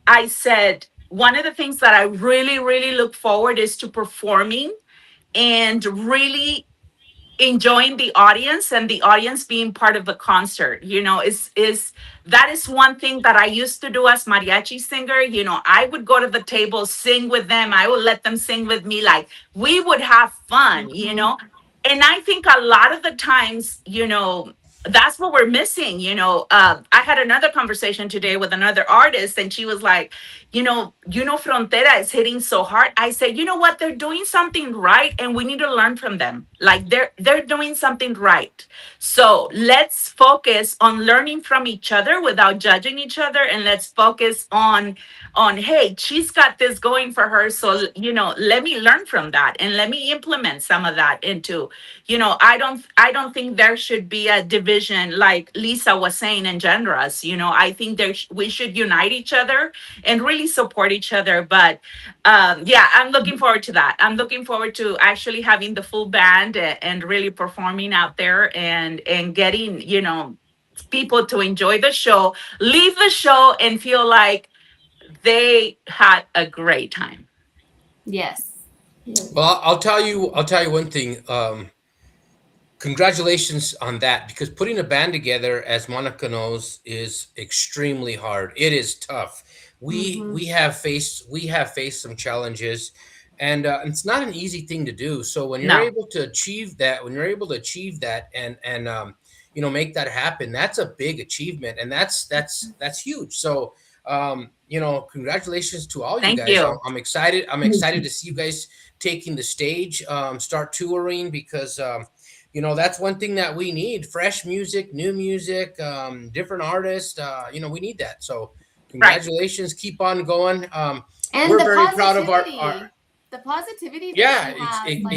I said, one of the things that I really, really look forward is to performing and really enjoying the audience, and the audience being part of the concert. Is that is one thing that I used to do as mariachi singer. I would go to the table, sing with them, I would let them sing with me, like we would have fun.
Mhm.
And I think a lot of the times, that's what we're missing. I had another conversation today with another artist, and she was like, Frontera is hitting so hard. I said, you know what, they're doing something right, and we need to learn from them. Like, they're doing something right. So let's focus on learning from each other without judging each other, and let's focus on, hey, she's got this going for her, so let me learn from that and let me implement some of that into. I don't think there should be a division like Lisa was saying in genres. I think we should unite each other and really support each other. But yeah, I'm looking forward to that. I'm looking forward to actually having the full band and really performing out there and getting people to enjoy the show, leave the show and feel like they had a great time.
Yes.
Well, I'll tell you one thing. Congratulations on that, because putting a band together, as Monica knows, is extremely hard. It is tough. we
Mm-hmm.
we have faced some challenges, and it's not an easy thing to do. So when you're
No,
able to achieve that, make that happen, that's a big achievement, and that's huge. So congratulations to all you
thank
guys. I'm,
you.
I'm excited. I'm excited to see you guys taking the stage, start touring, because that's one thing that we need: fresh music, new music, different artists. We need that. So
Right.
congratulations, keep on going.
And
We're
the
very proud of our
positivity, the positivity that
yeah,
you have, like,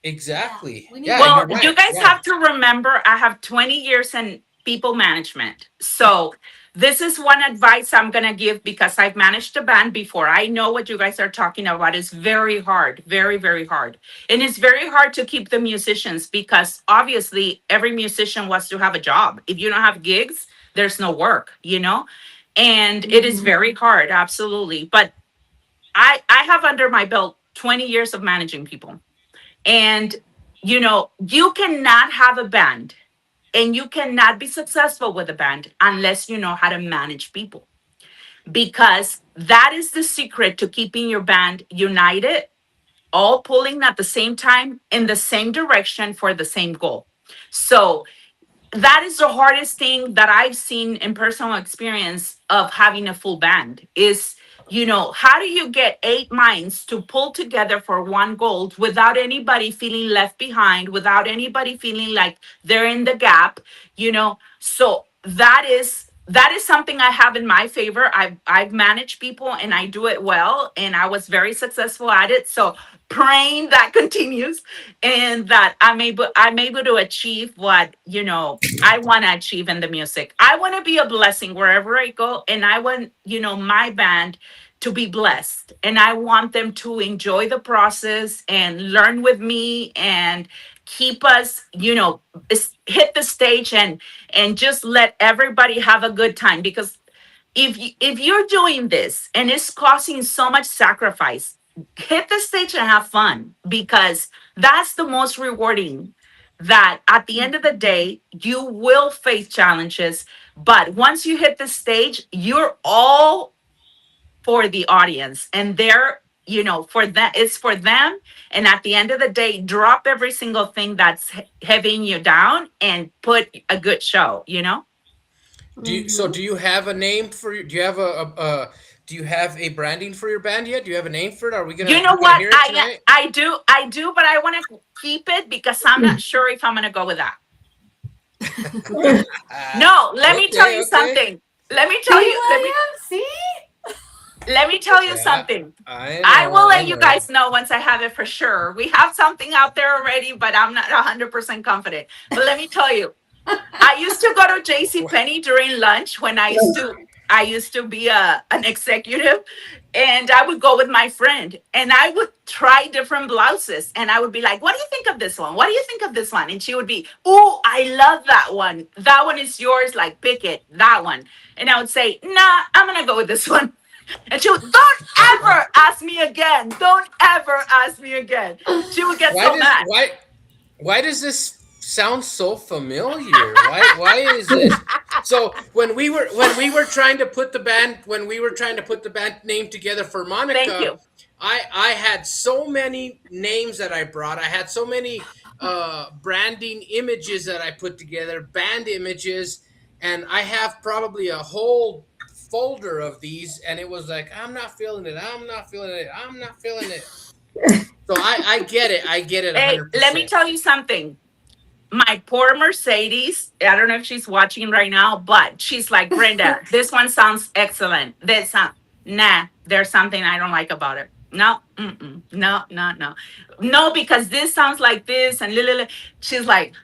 yeah,
exactly.
we need
Yeah,
more
Well,
you're
of
right.
you
that.
guys
Yeah.
have to remember I have 20 years in people management. So, this is one advice I'm going to give because I've managed a band before. I know what you guys are talking about. It's very hard, very, very hard. And it's very hard to keep the musicians because obviously every musician wants to have a job. If you don't have gigs, there's no work. And it is
Mm-hmm.
very hard, absolutely. But I have under my belt 20 years of managing people. And, you cannot have a band and you cannot be successful with a band unless you know how to manage people, because that is the secret to keeping your band united, all pulling at the same time in the same direction for the same goal. So, that is the hardest thing that I've seen in personal experience of having a full band is, how do you get eight minds to pull together for one goal without anybody feeling left behind, without anybody feeling like they're in the gap. So that is something I have in my favor. I've managed people and I do it well, and I was very successful at it. So praying that continues and that I'm able to achieve what I want to achieve in the music. I want to be a blessing wherever I go, and I want my band to be blessed, and I want them to enjoy the process and learn with me and keep us hit the stage and just let everybody have a good time, because if you're doing this and it's causing so much sacrifice, hit the stage and have fun, because that's the most rewarding. That at the end of the day, you will face challenges, but once you hit the stage, you're all for the audience, and they're for that, it's for them. And at the end of the day, drop every single thing that's heavying you down and put a good show.
Mm-hmm.
Do you have a name for do you have do you have a branding for your band yet? Do you have a name for it? Are we
You
gonna
know
we gonna
what?
hear it
I
tonight?
I do, but I want to keep it because I'm not sure if I'm gonna go with that. No, let me tell
Okay,
you
okay.
something. Let me tell
See,
you. Let me
William, see.
let me tell you
Yeah,
something.
I
I will
know, I
let you
know.
guys know once I have it for sure. We have something out there already, but I'm not 100% confident. But let me tell you, I used to go to JC Penney during lunch when I used to be an executive, and I would go with my friend and I would try different blouses, and I would be like, "What do you think of this one? What do you think of this one?" And she would be, "Oh, I love that one. That one is yours, like pick it, that one." And I would say, "Nah, I'm going to go with this one." And she would, "Don't ever ask me again. Don't ever ask me again." She would get
Why
so
does
mad.
this sound so familiar? Why is this? So when we were trying to put the band name together for
Thank
Monica,
you.
I had so many names that I brought. I had so many branding images that I put together, band images, and I have probably a whole folder of these. And it was like, I'm not feeling it. I'm not feeling it. I'm not feeling it. So I get it. I get it
Hey, let me
100%.
tell you something. My poor Mercedes, I don't know if she's watching right now, but she's like, Brenda, this one sounds excellent. This sound, nah, there's something I don't like about it. No, mm-mm, no, no, no. No, because this sounds like this and little. She's like,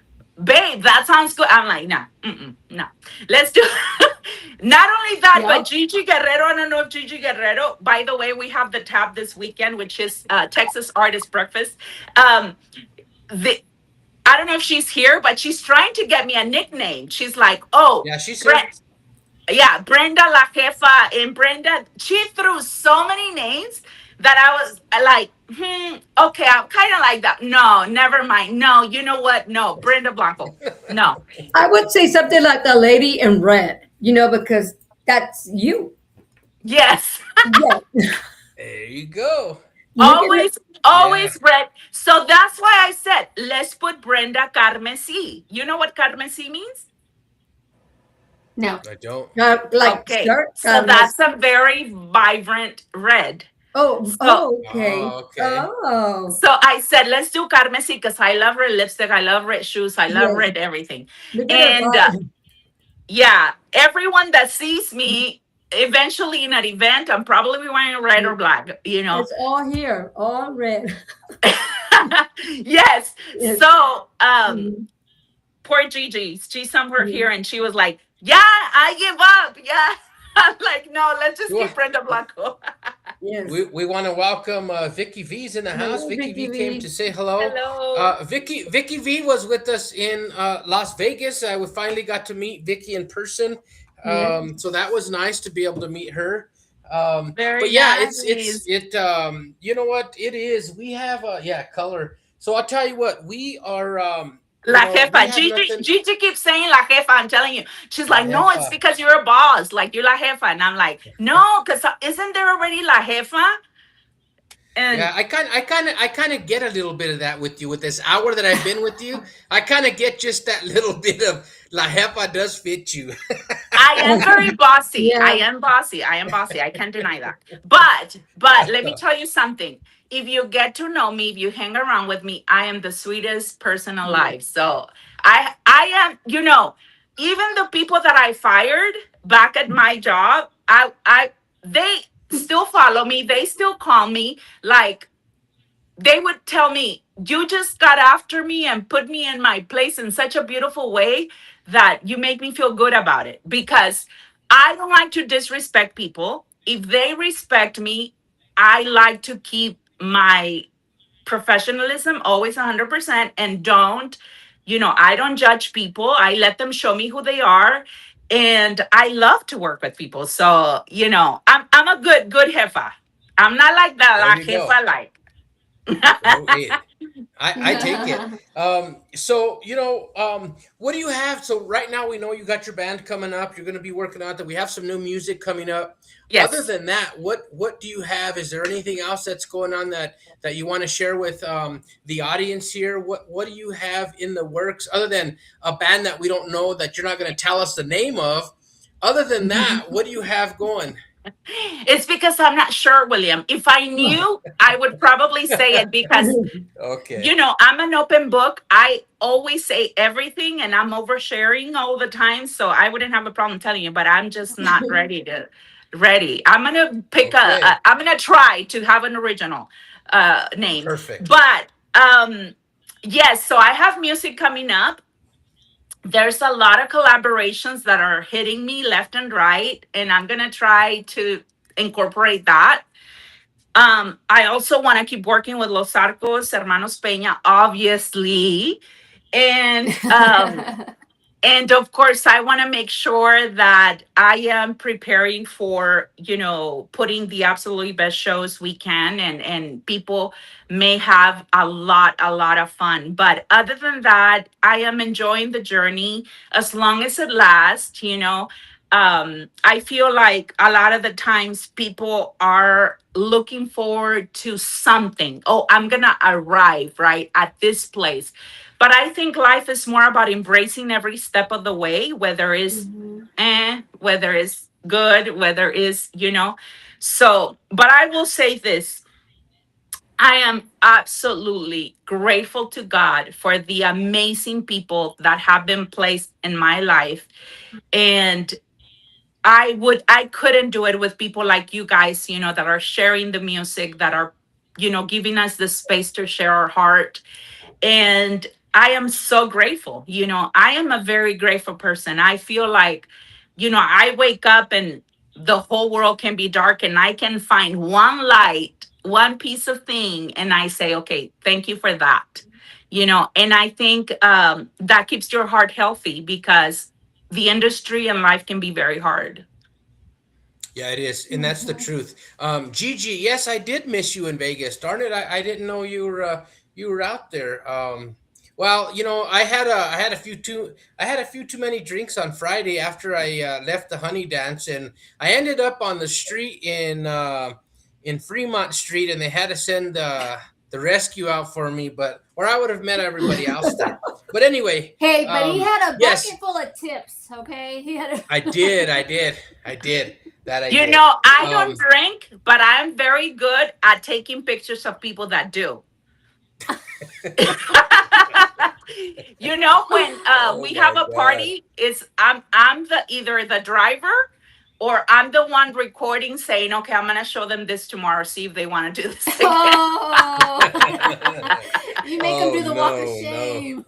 babe, that sounds good. I'm like, no, mm-mm, no. Let's do not only that, but
Yep.
Gigi Guerrero. I don't know if Gigi Guerrero, by the way, we have the tab this weekend, which is Texas Artist Breakfast. Um, the I don't know if she's here, but she's trying to get me a nickname. She's like, oh,
Yeah, she's here.
Brent, yeah, Brenda La Jefa. And Brenda, she threw so many names that I was like, okay, I'm kind of like that. No, never mind. No, you know what? No, Brenda Blanco. No.
I would say something like the lady in red, because that's you.
Yes.
Yeah.
There you go.
You can,
Always,
Yeah.
always red. So that's why I said, let's put Brenda Carmesí. You know what Carmesí means?
No.
I don't.
like
Okay.
skirt.
So that's a very vibrant red.
Oh,
So
oh, okay.
Oh, okay.
Oh,
so I said, let's do Carmesí because I love red lipstick. I love red shoes. I love
yes.
red everything.
Look at her
And
body.
yeah, everyone that sees me eventually in an event, I'm probably wearing red or black.
It's all here, all red.
Yes.
Yes.
So
Mhm.
poor Gigi, she's somewhere
Yeah.
here and she was like, yeah, I give up. Yeah. I'm like, no, let's just
Well,
keep Brenda Blanco.
Yes.
we want to welcome Vicky V's in the house.
Hello,
Vicky
Vicky
V came to
V.
say hello.
Hello.
Vicky V was with us in Las Vegas. We finally got to meet Vicky in person.
Yes.
So that was nice to be able to meet her. But
Very
yeah, it's
nice.
it. You know what it is? We have color. So I'll tell you what we are.
La
We
jefa.
have
Gigi,
nothing.
Gigi keeps saying la jefa. I'm telling you. She's
La
like, no, it's
jefa.
because you're a boss. Like, you're la jefa. And I'm like, no, because isn't there already la jefa?
Yeah,
And
I kind of get a little bit of that with you with this hour that I've been with you. I kind of get just that little bit of La Jefa does fit you.
I am very bossy. I
Yeah.
am bossy. I am bossy. I can't deny that. But let me tell you something. If you get to know me, if you hang around with me, I am the sweetest person
Yeah.
alive. So I am, even the people that I fired back at my job, I they still follow me. They still call me. Like, they would tell me, you just got after me and put me in my place in such a beautiful way that you make me feel good about it, because I don't like to disrespect people. If they respect me, I like to keep my professionalism always 100%, and I don't judge people. I let them show me who they are. And I love to work with people. So, I'm a good jefa. I'm not like the
There
la
you go.
jefa like.
So it. I take it. So what do you have? So right now we know you got your band coming up. You're going to be working on that. We have some new music coming up. Other
Yes.
than that, what do you have? Is there anything else that's going on that you want to share with the audience here? What do you have in the works other than a band that we don't know that you're not going to tell us the name of? Other than that, what do you have going?
It's because I'm not sure, William. If I knew, I would probably say it, because
Okay.
I'm an open book. I always say everything and I'm oversharing all the time. So I wouldn't have a problem telling you, but I'm just not ready. I'm going to
Okay.
I'm going to try to have an original name.
Perfect.
But yes, so I have music coming up. There's a lot of collaborations that are hitting me left and right, and I'm going to try to incorporate that. I also want to keep working with Los Arcos, Hermanos Peña, obviously. And and of course, I want to make sure that I am preparing for, putting the absolutely best shows we can, and people may have a lot of fun. But other than that, I am enjoying the journey as long as it lasts. I feel like a lot of the times people are looking forward to something. Oh, I'm going to arrive right at this place. But I think life is more about embracing every step of the way, whether it's
Mm-hmm.
whether it's good, whether it's, So, but I will say this, I am absolutely grateful to God for the amazing people that have been placed in my life. And I couldn't do it with people like you guys, that are sharing the music, that are, giving us the space to share our heart. And I am so grateful. I am a very grateful person. I feel like, I wake up and the whole world can be dark and I can find one light, one piece of thing, and I say, okay, thank you for that. And I think that keeps your heart healthy because the industry and life can be very hard.
Yeah, it is, and that's the
Mm-hmm.
truth. Gigi, yes, I did miss you in Vegas. Darn it, I didn't know you were out there. Well, I had a few too many drinks on Friday after I left the honey dance, and I ended up on the street in Fremont Street, and they had to send the rescue out for me, but or I would have met everybody else there. But anyway,
Hey, but he had a
yes,
bucket full of tips. Okay, he had
I
a.
did, I did that, I did.
I don't
Um,
drink, but I'm very good at taking pictures of people that do. When
oh
we have
my
a
God.
party, is I'm the either the driver or I'm the one recording saying, okay, I'm gonna show them this tomorrow, see if they want to do this again.
Oh, you make him
Oh
do the walk of
no, no.
shame.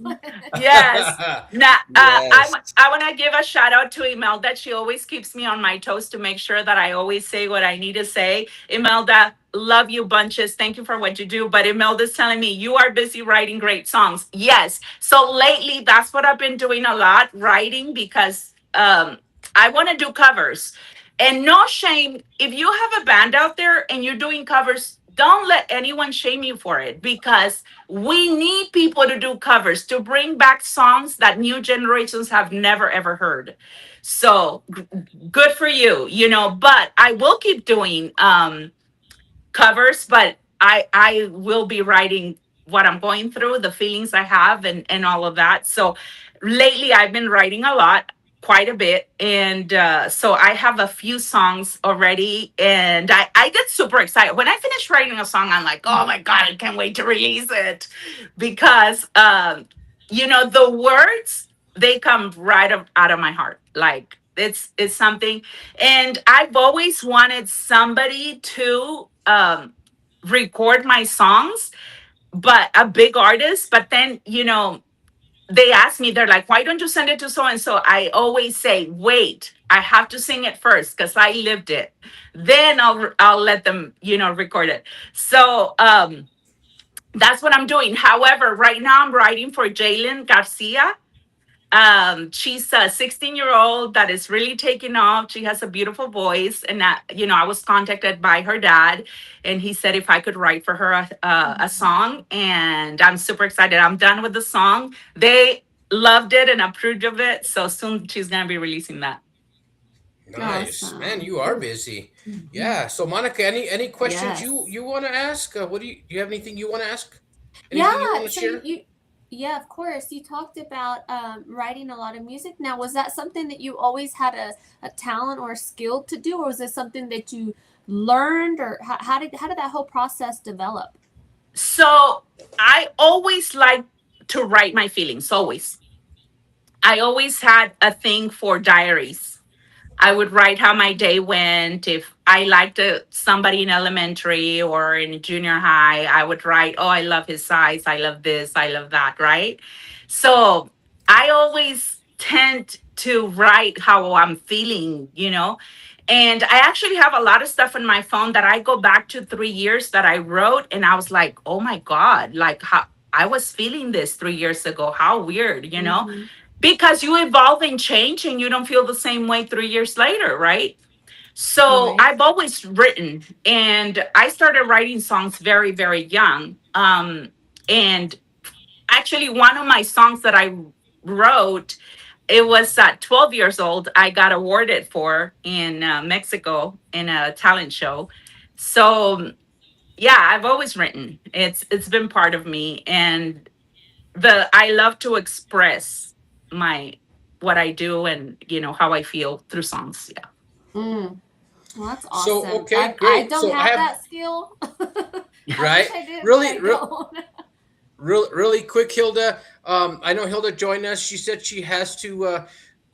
Yes. Now,
Yes.
I want to give a shout out to Imelda. She always keeps me on my toes to make sure that I always say what I need to say. Imelda, love you bunches. Thank you for what you do. But Imelda's telling me you are busy writing great songs. Yes. So lately, that's what I've been doing a lot, writing, because I want to do covers. And no shame, if you have a band out there and you're doing covers, don't let anyone shame you for it because we need people to do covers to bring back songs that new generations have never ever heard. So good for you, but I will keep doing covers, but I will be writing what I'm going through, the feelings I have, and all of that. So lately, I've been writing a lot, quite a bit, and so I have a few songs already, and I get super excited when I finish writing a song. I'm like, oh my god, I can't wait to release it because the words, they come right out of my heart, like. It's something, and I've always wanted somebody to record my songs, but a big artist. But then, they ask me, they're like, why don't you send it to so and so? I always say, wait, I have to sing it first because I lived it. Then I'll let them, record it. So that's what I'm doing. However, right now I'm writing for Jalen Garcia. She's a 16-year-old that is really taking off. She has a beautiful voice, and I was contacted by her dad, and he said if I could write for her a song, and I'm super excited. I'm done with the song. They loved it and approved of it, so soon she's gonna be releasing that.
Nice. Man,
Awesome.
you are busy. Yeah. So Monica, any questions
Yes.
you want to ask? What do you have anything you want to ask?
Yeah.
Anything you want to
So
share?
yeah, of course. You talked about writing a lot of music. Now, was that something that you always had a talent or a skill to do, or was it something that you learned, or how did that whole process develop?
So I always like to write my feelings, always. I always had a thing for diaries. I would write how my day went. If I liked somebody in elementary or in junior high, I would write, oh, I love his size. I love this. I love that. Right. So I always tend to write how I'm feeling, And I actually have a lot of stuff on my phone that I go back to 3 years that I wrote. And I was like, oh my God, like how I was feeling this 3 years ago. How weird.
Mm-hmm.
Because you evolve and change and you don't feel the same way 3 years later, right? So
Right.
I've always written, and I started writing songs very, very young. And actually, one of my songs that I wrote, it was at 12 years old I got awarded for in Mexico in a talent show. So yeah, I've always written. It's been part of me, and the I love to express my what I do and how I feel through songs. Yeah.
Mm. Well, that's
So
awesome.
okay,
I
great.
don't
So I
have
have
that skill. I wish
right,
I did, but
really,
I don't.
really quick, Hilda. I know Hilda joined us. She said she has to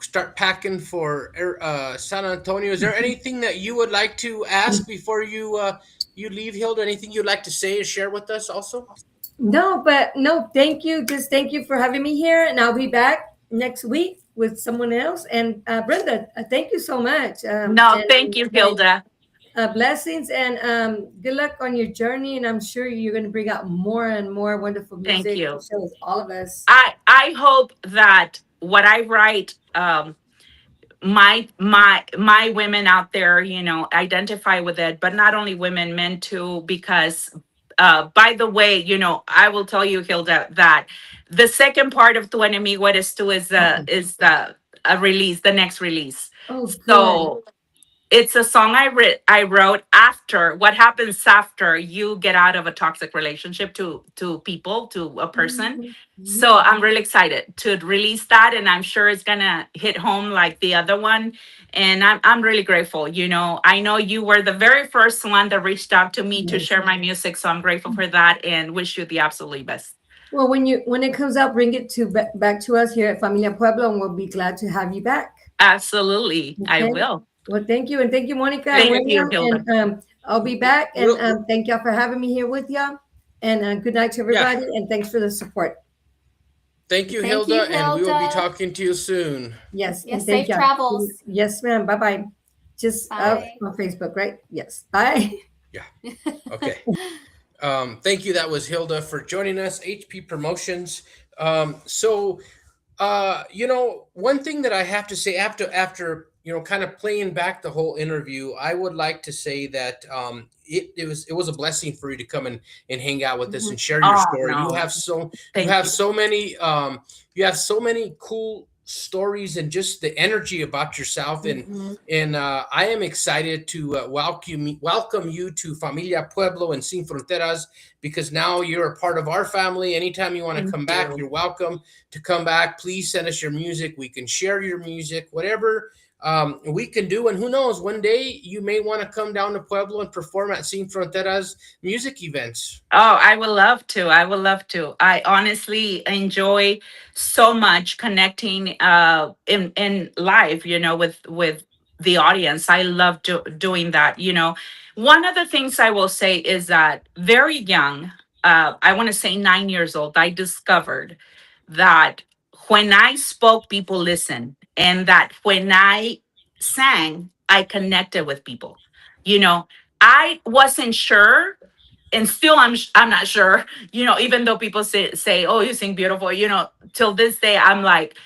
start packing for San Antonio. Is there anything that you would like to ask before you leave, Hilda? Anything you'd like to say or share with us, also?
No, but no, thank you. Just thank you for having me here, and I'll be back next week with someone else. And Brenda, thank you so much.
No,
And
thank you,
my
Hilda.
blessings and good luck on your journey. And I'm sure you're going to bring out more and more wonderful
Thank
music to
you.
show us all of us.
I hope that what I write, my women out there, identify with it, but not only women, men too, because by the way, I will tell you, Hilda, that the second part of Tu enemigo eres tú
Okay.
is the a release, the next release.
Oh, good.
So it's a song I wrote after what happens after you get out of a toxic relationship to people, to a person.
Mhm.
So I'm really excited to release that, and I'm sure it's gonna hit home like the other one. And I'm really grateful. I know you were the very first one that reached out to me to
Yes.
share my music, so I'm grateful for that and wish you the absolutely best.
Well, when it comes out, bring it to back to us here at Familia Pueblo, and we'll be glad to have you back.
Absolutely, I
Okay.
will.
Well, thank you, and thank you, Monica and
Thank you,
William,
Hilda.
and I'll be back, and
Real,
thank y'all for having me here with y'all, and good night to
yeah.
everybody, and thanks for the support.
Thank you,
Thank you,
Hilda, and we will be
Hilda.
talking to you soon.
Yes,
Yes,
and thank
safe
y'all.
travels.
Yes, ma'am. Bye bye. Just
Bye.
on Facebook, right? Yes. Bye.
Yeah. Okay. Thank you. That was Hilda for joining us. HP Promotions. So one thing that I have to say after kind of playing back the whole interview, I would like to say that it was a blessing for you to come and hang out with us
Mhm.
and share your
Oh
story. You
no,
have so you
thank
have
you.
so many cool stories and just the energy about yourself,
Mhm.
and I am excited to welcome you to Familia Pueblo and Sin Fronteras, because now you're a part of our family. Anytime you want to
Thank
come back,
you.
you're welcome to come back. Please send us your music. We can share your music, whatever we can do. And who knows, one day you may want to come down to Pueblo and perform at Sin Fronteras music events.
Oh, I would love to. I would love to. I honestly enjoy so much connecting in live, with the audience. I love doing that. One of the things I will say is that very young, I want to say 9 years old, I discovered that when I spoke, people listened, and that when I sang, I connected with people. You know, I wasn't sure, and still I'm not sure, even though people say, oh, you sing beautiful, till this day I'm like,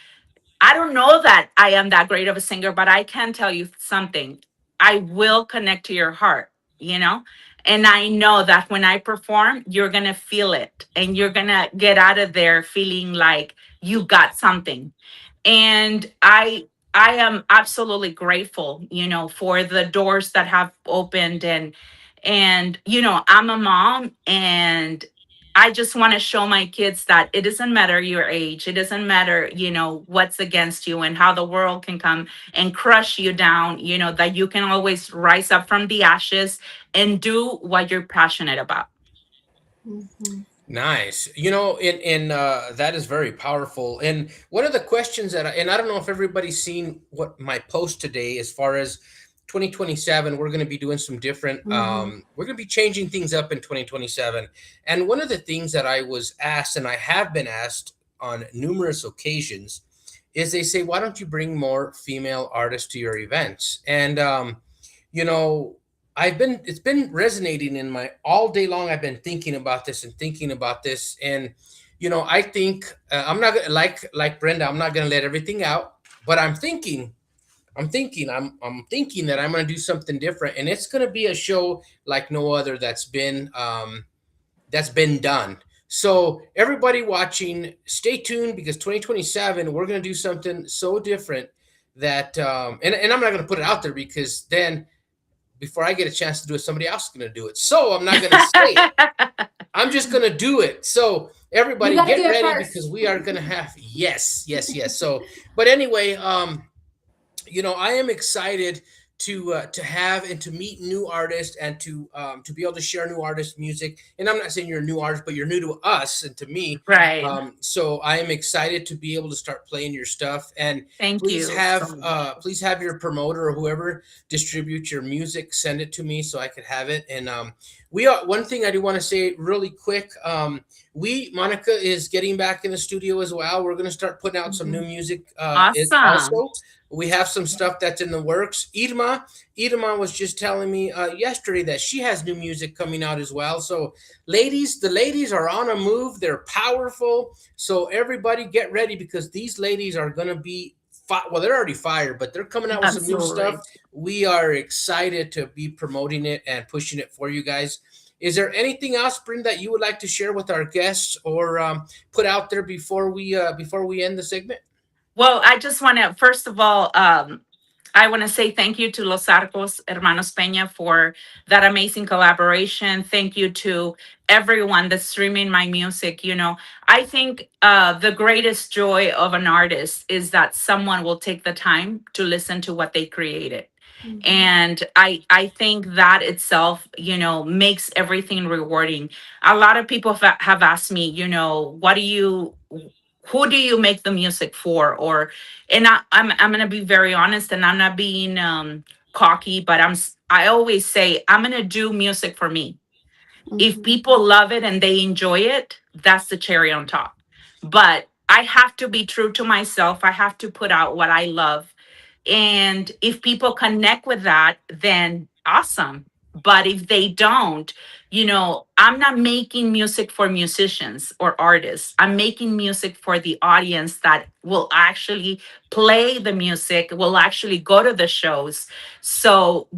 I don't know that I am that great of a singer, but I can tell you something. I will connect to your heart, you know and I know that when I perform, you're going to feel it, and you're going to get out of there feeling like you got something. And I am absolutely grateful, for the doors that have opened. And I'm a mom, and I just want to show my kids that it doesn't matter your age, it doesn't matter, what's against you and how the world can come and crush you down, that you can always rise up from the ashes and do what you're passionate about.
Mhm.
Nice. And that is very powerful. And one of the questions and I don't know if everybody's seen what my post today, as far as 2027, we're going to be doing some different,
Mhm.
we're going to be changing things up in 2027. And one of the things that I was asked, and I have been asked on numerous occasions, is they say, why don't you bring more female artists to your events? And, you know, it's been resonating in my all day long. I've been thinking about this and thinking about this, and I think I'm not gonna, like Brenda. I'm not gonna let everything out, but I'm thinking that I'm gonna do something different, and it's gonna be a show like no other that's been done. So everybody watching, stay tuned because 2027 we're going to do something so different that and I'm not going to put it out there because then before I get a chance to do it, somebody else is going to do it. So I'm not going to say it. I'm just going to do it. So
You
everybody
got to do
get
it
ready
first.
because we are going to have yes, yes, yes. So but anyway, I am excited to have and to meet new artists and to be able to share new artist music. And I'm not saying you're a new artist, but you're new to us and to me.
Right.
So I am excited to be able to start playing your stuff. And
Thank you so much.
please have your promoter or whoever distribute your music send it to me so I could have it. And we are one thing I do want to say really quick. Monica is getting back in the studio as well. We're going to start putting out some new music. It
Awesome.
also we have some stuff that's in the works. Irma was just telling me yesterday that she has new music coming out as well. So, the ladies are on a move. They're powerful. So everybody get ready because these ladies are gonna be well. They're already fired, but they're coming out with some new stuff.
Absolutely.
We are excited to be promoting it and pushing it for you guys. Is there anything else, Bryn, that you would like to share with our guests or put out there before we end the segment?
Well, I just want to, first of all, I want to say thank you to Los Arcos Hermanos Peña for that amazing collaboration. Thank you to everyone that's streaming my music. I think the greatest joy of an artist is that someone will take the time to listen to what they created.
Mhm.
And I think that itself, makes everything rewarding. A lot of people have asked me, what do you who do you make the music for? And I'm gonna be very honest, and I'm not being cocky, but I always say I'm gonna do music for me. If
Mhm.
people love it and they enjoy it, that's the cherry on top. But I have to be true to myself. I have to put out what I love, and if people connect with that, then awesome. But if they don't, I'm not making music for musicians or artists. I'm making music for the audience that will actually play the music, will actually go to the shows. So,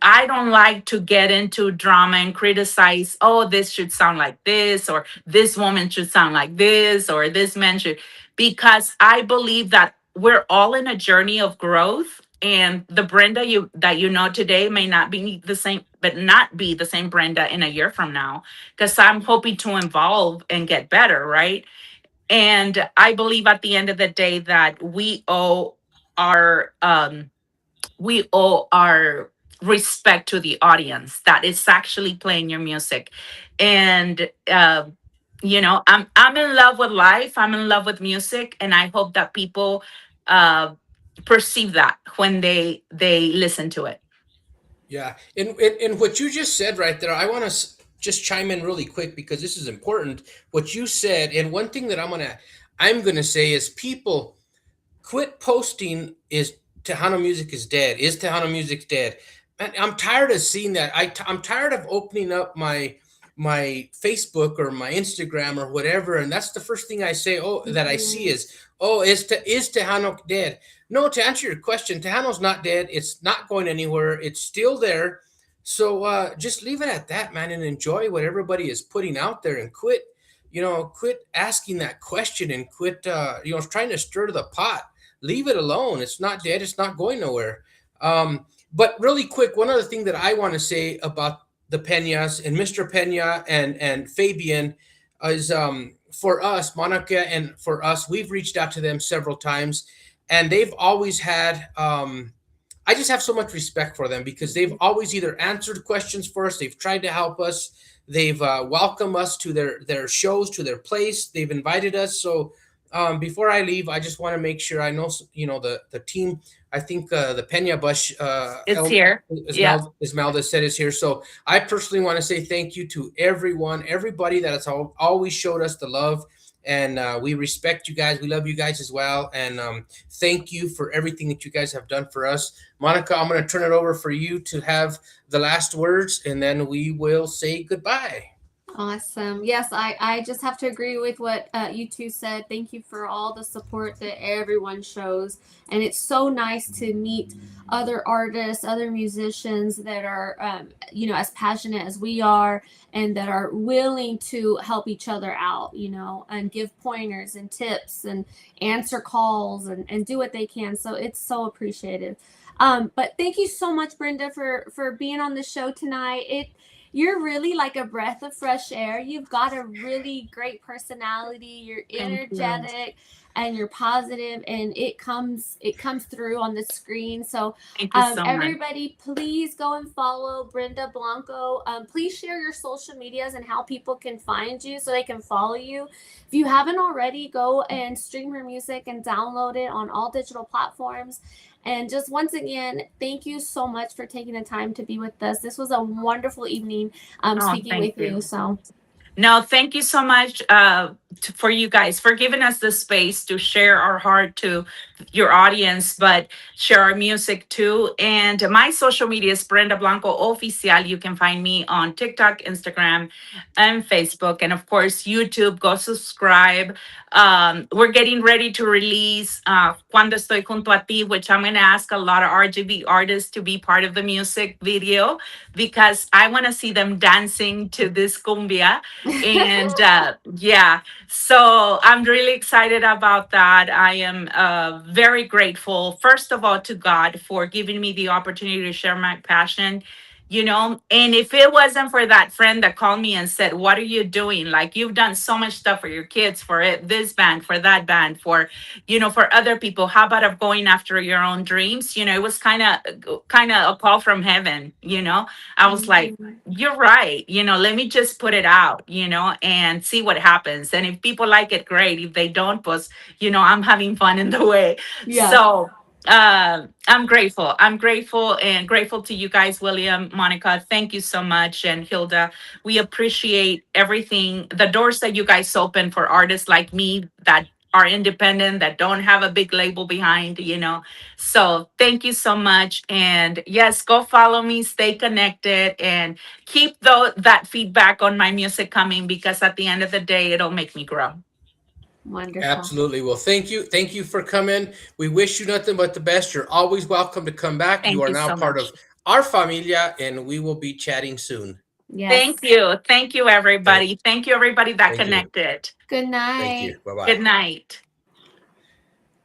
I don't like to get into drama and criticize, oh, this should sound like this, or this woman should sound like this, or this man should, because I believe that we're all in a journey of growth. And the Brenda that you know today may not be the same, but not be the same Brenda in a year from now, because I'm hoping to evolve and get better, right? And I believe at the end of the day that our we owe our respect to the audience that is actually playing your music. And I'm in love with life, I'm in love with music, and I hope that people uh perceive that when they listen to it.
Yeah, and what you just said right there, I want to just chime in really quick because this is important. What you said, and one thing that I'm gonna say is people quit posting is Tejano music is dead. Is Tejano music dead? And I'm tired of seeing that. I'm tired of opening up my Facebook or my Instagram or whatever, and that's the first thing I say. Oh, that I see
Mhm.
is is Tejano dead? No, to answer your question, Tejano's not dead. It's not going anywhere. It's still there. So just leave it at that, man, and enjoy what everybody is putting out there, and quit asking that question, and quit trying to stir the pot. Leave it alone. It's not dead. It's not going nowhere. But really quick, one other thing that I want to say about the Peñas and Mr. Peña and Fabian is for us, Monica, and for us, we've reached out to them several times, and they've always had. I just have so much respect for them because they've always either answered questions for us, they've tried to help us, they've welcomed us to their shows, to their place, they've invited us. So before I leave, I just want to make sure I know the team. I think the Pena Bush
It's here. Yeah.
Esmelda said is here. So I personally want to say thank you to everybody that has always showed us the love, and we respect you guys. We love you guys as well, and thank you for everything that you guys have done for us. Monica, I'm going to turn it over for you to have the last words, and then we will say goodbye.
Awesome. Yes, I just have to agree with what you two said. Thank you for all the support that everyone shows. And it's so nice to meet other artists, other musicians that are, as passionate as we are and that are willing to help each other out, and give pointers and tips and answer calls and do what they can. So it's so appreciated. But thank you so much, Brenda, for being on the show tonight. You're really like a breath of fresh air. You've got a really great personality. You're
Thank you.
energetic and you're positive, and it comes through on the screen. So
Thank you so much.
everybody, please go and follow Brenda Blanco. Please share your social medias and how people can find you so they can follow you. If you haven't already, go and stream her music and download it on all digital platforms. And just once again, thank you so much for taking the time to be with us. This was a wonderful evening
Oh,
speaking
thank
with
you.
you. So,
No, thank you so much for you guys for giving us the space to share our heart to your audience, but share our music too. And my social media is Brenda Blanco Oficial. You can find me on TikTok, Instagram, and Facebook. And of course, YouTube. Go subscribe. We're getting ready to release Cuando Estoy Junto a Ti, which I'm going to ask a lot of RGB artists to be part of the music video because I want to see them dancing to this cumbia. And yeah, so I'm really excited about that. I am very grateful, first of all, to God for giving me the opportunity to share my passion. And if it wasn't for that friend that called me and said, "What are you doing? Like, you've done so much stuff for your kids, for this band, for that band, for other people. How about of going after your own dreams?" It was kind of a call from heaven. I was like,
Mhm.
you're right. Let me just put it out, and see what happens. And if people like it, great. If they don't, pues, I'm having fun in the way.
Yeah.
So I'm grateful. I'm grateful and grateful to you guys, William, Monica. Thank you so much. And Hilda, we appreciate everything, the doors that you guys open for artists like me that are independent, that don't have a big label behind. So thank you so much. And yes, go follow me, stay connected, and keep that feedback on my music coming because at the end of the day, it'll make me grow.
Wonderful.
Absolutely. Well, thank you for coming. We wish you nothing but the best. You're always welcome to come back. You
Thank
are
you
now
so
part
much.
of our familia, and we will be chatting soon.
Yes.
Thank you. Thank you,
Thank,
everybody. Thank you, everybody that
thank you.
connected.
Good
Thank you.
night.
Bye bye.
Good night.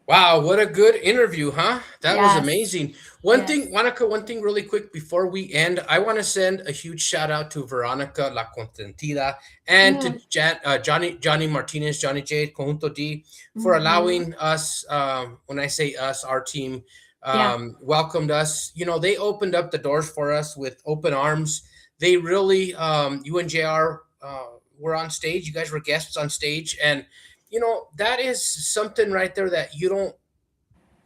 Wow, what a good interview, huh? That was
Yes.
amazing. One
Yes.
thing, Monica, one thing really quick before we end, I want to send a huge shout out to Veronica La Contentida and to
Mm,
Johnny Martinez, Johnny J, Conjunto D, for
mhm.
allowing us, when I say us, our team,
Yeah.
welcomed us. They opened up the doors for us with open arms. They really, you and JR were on stage. You guys were guests on stage. And that is something right there that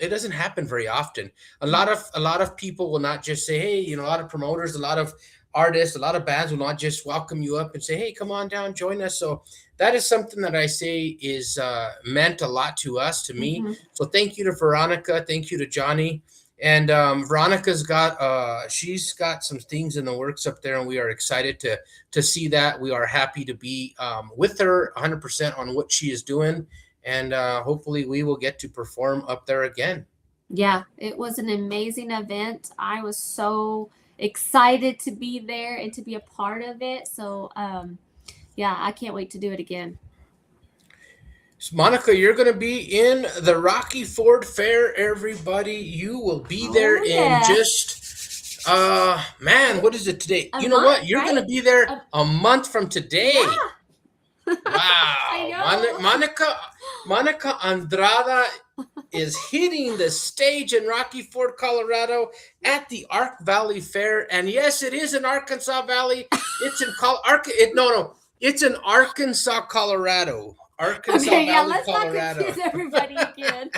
it doesn't happen very often. A lot of people will not just say, hey, a lot of promoters, a lot of artists, a lot of bands will not just welcome you up and say, hey, come on down, join us. So that is something that I say is meant a lot to us, to me.
Mhm.
So thank you to Veronica, thank you to Johnny. And Veronica's she's got some things in the works up there, and we are excited to see that. We are happy to be with her 100% on what she is doing, and hopefully we will get to perform up there again.
Yeah, it was an amazing event. I was so excited to be there and to be a part of it. So, yeah, I can't wait to do it again.
So Monica, you're going to be in the Rocky Ford Fair, everybody. You will be there
Oh,
in
yeah.
just man, what is it today?
A
You know
month,
what? You're going
right?
to be there
A,
a month from
yeah.
today.
I
Wow.
know.
Monica Andrada is hitting the stage in Rocky Ford, Colorado at the Ark Valley Fair. And yes, it is in Arkansas Valley. It's in no, it's in Arkansas, Colorado. Arkansas
Okay, yeah,
Valley,
let's not
Colorado.
confuse everybody again.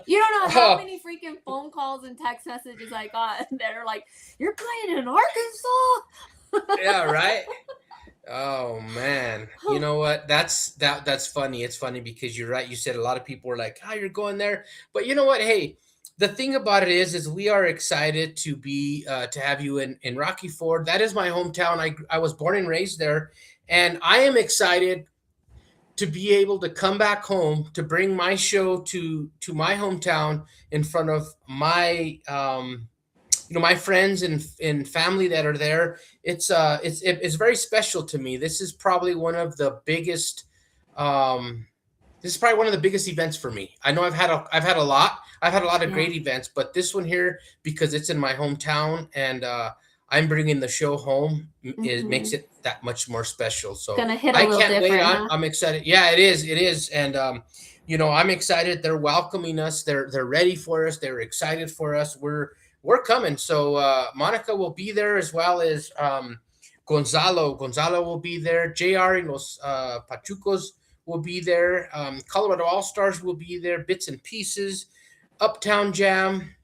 You don't know how
Oh,
many freaking phone calls and text messages I got that are like, "You're playing in Arkansas."
yeah, right. Oh man, you know what? That's funny. It's funny because you're right. You said a lot of people were like, "Oh, you're going there," but you know what? Hey, the thing about it is we are excited to be to have you in Rocky Ford. That is my hometown. I was born and raised there, and I am excited to be able to come back home to bring my show to my hometown in front of my my friends and family that are there. It's very special to me. This is probably one of the biggest um this is probably one of the biggest events for me. I know I've had a lot. I've had a lot of
Yeah.
great events, but this one here, because it's in my hometown and I'm bringing the show home, it makes
Hmm.
it that much more special. So
Gonna hit a
I
little
can't wait.
different,
I'm,
huh?
I'm excited. Yeah, it is. It is. And I'm excited. They're welcoming us. They're ready for us. They're excited for us. We're coming. So Monica will be there as well as Gonzalo. Gonzalo will be there. JR and los Pachucos will be there. Colorado All Stars will be there. Bits and Pieces, Uptown Jam.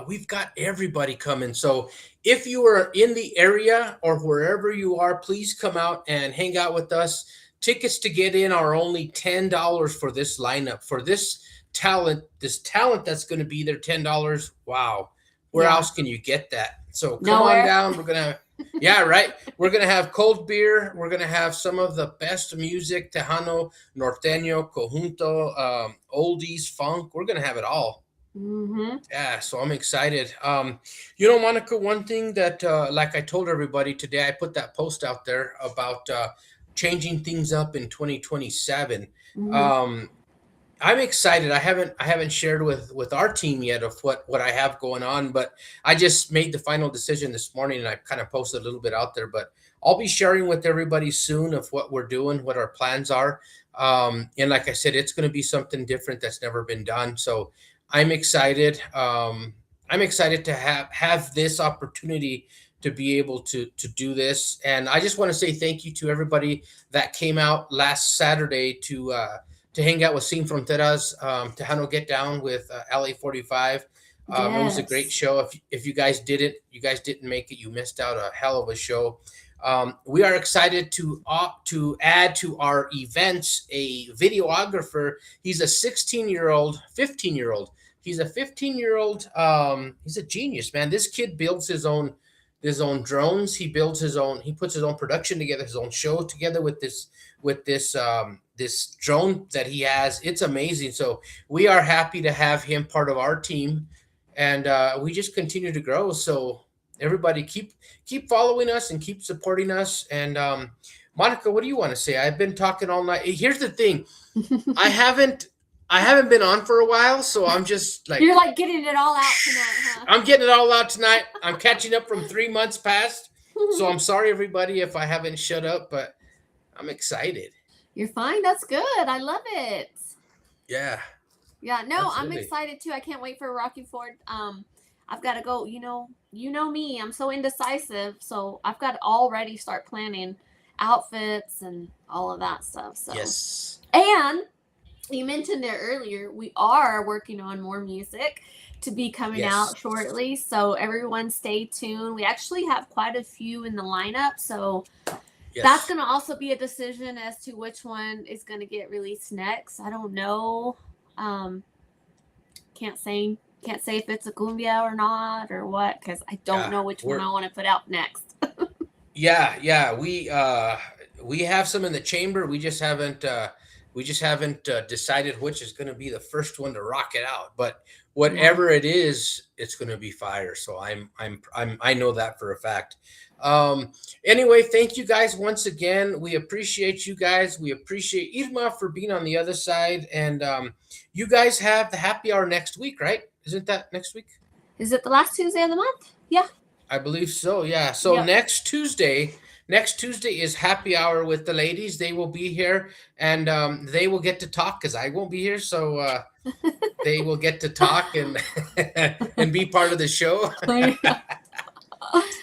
We've got everybody coming. So if you are in the area or wherever you are, please come out and hang out with us. Tickets to get in are only $10 for this lineup. For this talent that's going to be there, $10. Wow. Where
Yeah.
else can you get that? So come on
Nowhere.
down. Yeah, right. We're gonna have cold beer. We're gonna have some of the best music, Tejano, Norteño, Conjunto, oldies, funk. We're gonna have it all.
Hmm.
Yeah, so I'm excited. Monica, one thing that, like I told everybody today, I put that post out there about changing things up in 2027.
Hmm.
Um, I'm excited. I haven't shared with our team yet of what I have going on, but I just made the final decision this morning, and I kind of posted a little bit out there. But I'll be sharing with everybody soon of what we're doing, what our plans are. And like I said, it's going to be something different that's never been done. So I'm excited. I'm excited to have this opportunity to be able to do this. And I just want to say thank you to everybody that came out last Saturday to hang out with Scene Fronteras, to Get Down with LA 45. It was a great
Yes.
show. If you guys didn't make it, you missed out a hell of a show. We are excited to add to our events a videographer. He's a 16-year-old, 15-year-old. He's a 15-year-old. He's a genius, man. This kid builds his own drones. He builds his own. He puts his own production together, his own show together with this drone that he has. It's amazing. So we are happy to have him part of our team, and we just continue to grow. So everybody keep following us and keep supporting us. And Monica, what do you want to say? I've been talking all night. Here's the thing. I haven't I haven't been on for a while, so I'm just like
You're like getting it all out tonight, huh?
I'm getting it all out tonight. I'm catching up from 3 months past. So I'm sorry everybody if I haven't shut up, but I'm excited.
You're fine. That's good. I love it.
Yeah.
Yeah, no, I'm
Absolutely.
excited too. I can't wait for Rocky Ford. I've got to go. You know me. I'm so indecisive, so I've got to already start planning outfits and all of that stuff. So,
Yes.
and you mentioned it earlier. We are working on more music to be coming
Yes.
out shortly. So everyone, stay tuned. We actually have quite a few in the lineup. So
Yes.
that's going to also be a decision as to which one is going to get released next. I don't know. Can't say if it's a cumbia or not or what, because I don't
Yeah,
know which one
we're
I want to put out next.
yeah. We have some in the chamber. We just haven't decided which is going to be the first one to rock it out. But whatever it is, it's going to be fire. So I know that for a fact. Anyway, thank you guys once again. We appreciate you guys. We appreciate Irma for being on the other side. And you guys have the happy hour next week, right? Isn't that next week?
Is it the last Tuesday of the month? Yeah.
I believe so. Yeah. So
Yep.
next Tuesday is happy hour with the ladies. They will be here, and they will get to talk because I won't be here. So they will get to talk and and be part of the show.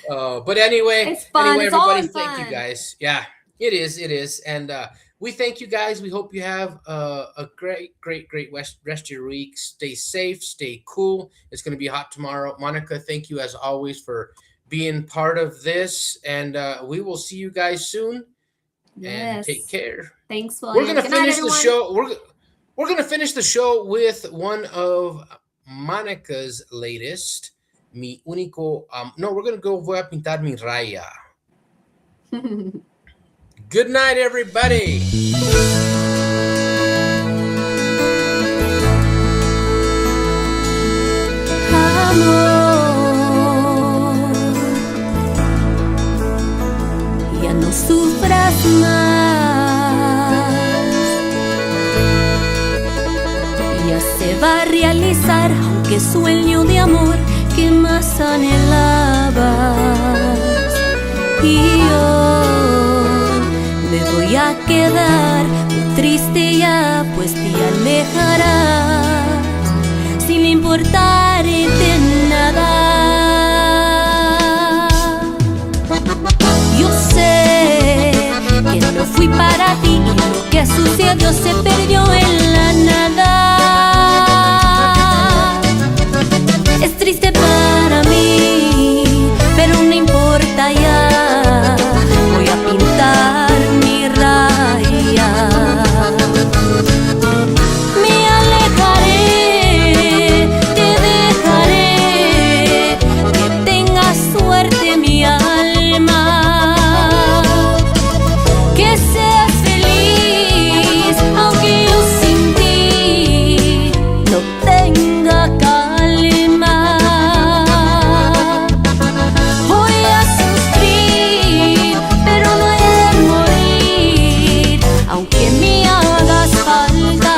But anyway,
It's fun. It's all
everybody,
in
thank you
fun.
guys. Yeah, it is. It is, and we thank you guys. We hope you have a great rest of your week. Stay safe. Stay cool. It's going to be hot tomorrow. Monica, thank you as always for being part of this, and we will see you guys soon. And take
Yes.
care.
Thanks,
We're
William.
gonna
Good night,
finish the
everyone.
show. We're gonna finish the show with one of Monica's latest, Mi Único. No, we're going to go Voy a Pintar Mi Raya. Good night, everybody.
Amor, ya no sufras más, ya se va a realizar, aunque sueño de amor que más anhelabas. Y yo me voy a quedar muy triste ya, pues te alejarás sin importarte nada. Yo sé que no fui para ti y lo que sucedió se perdió en la nada. Es triste para mí, pero no importa ya, voy a pintar mi raya. Me alejaré, te dejaré, que tengas suerte mi alma, que seas feliz, aunque yo sin ti no tenga calma. Voy a sufrir, pero no he de morir, aunque me hagas falta.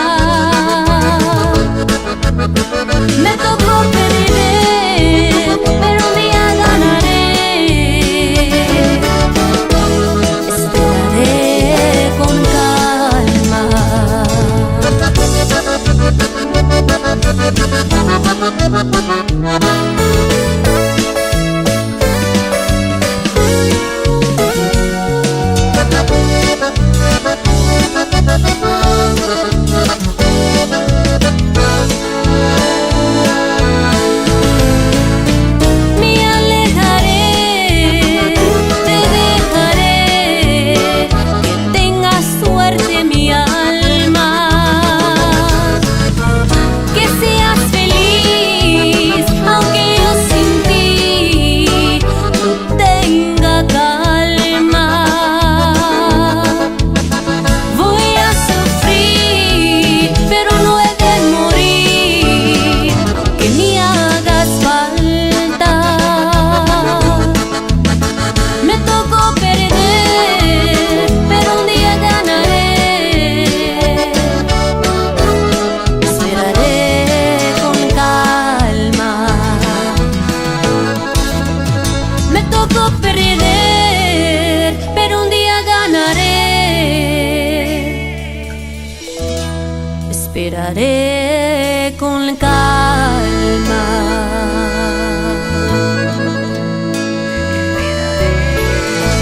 Me tocó perder, pero un día ganaré. Esperaré con calma. Me alejaré, te dejaré, que tengas suerte mi alma, que seas feliz, aunque yo sin ti no tenga calma. Voy a sufrir, pero no he de morir, aunque me hagas falta. Me tocó perder, pero un día ganaré. Esperaré con calma. Me tocó perder, pero un día ganaré. Esperaré con calma.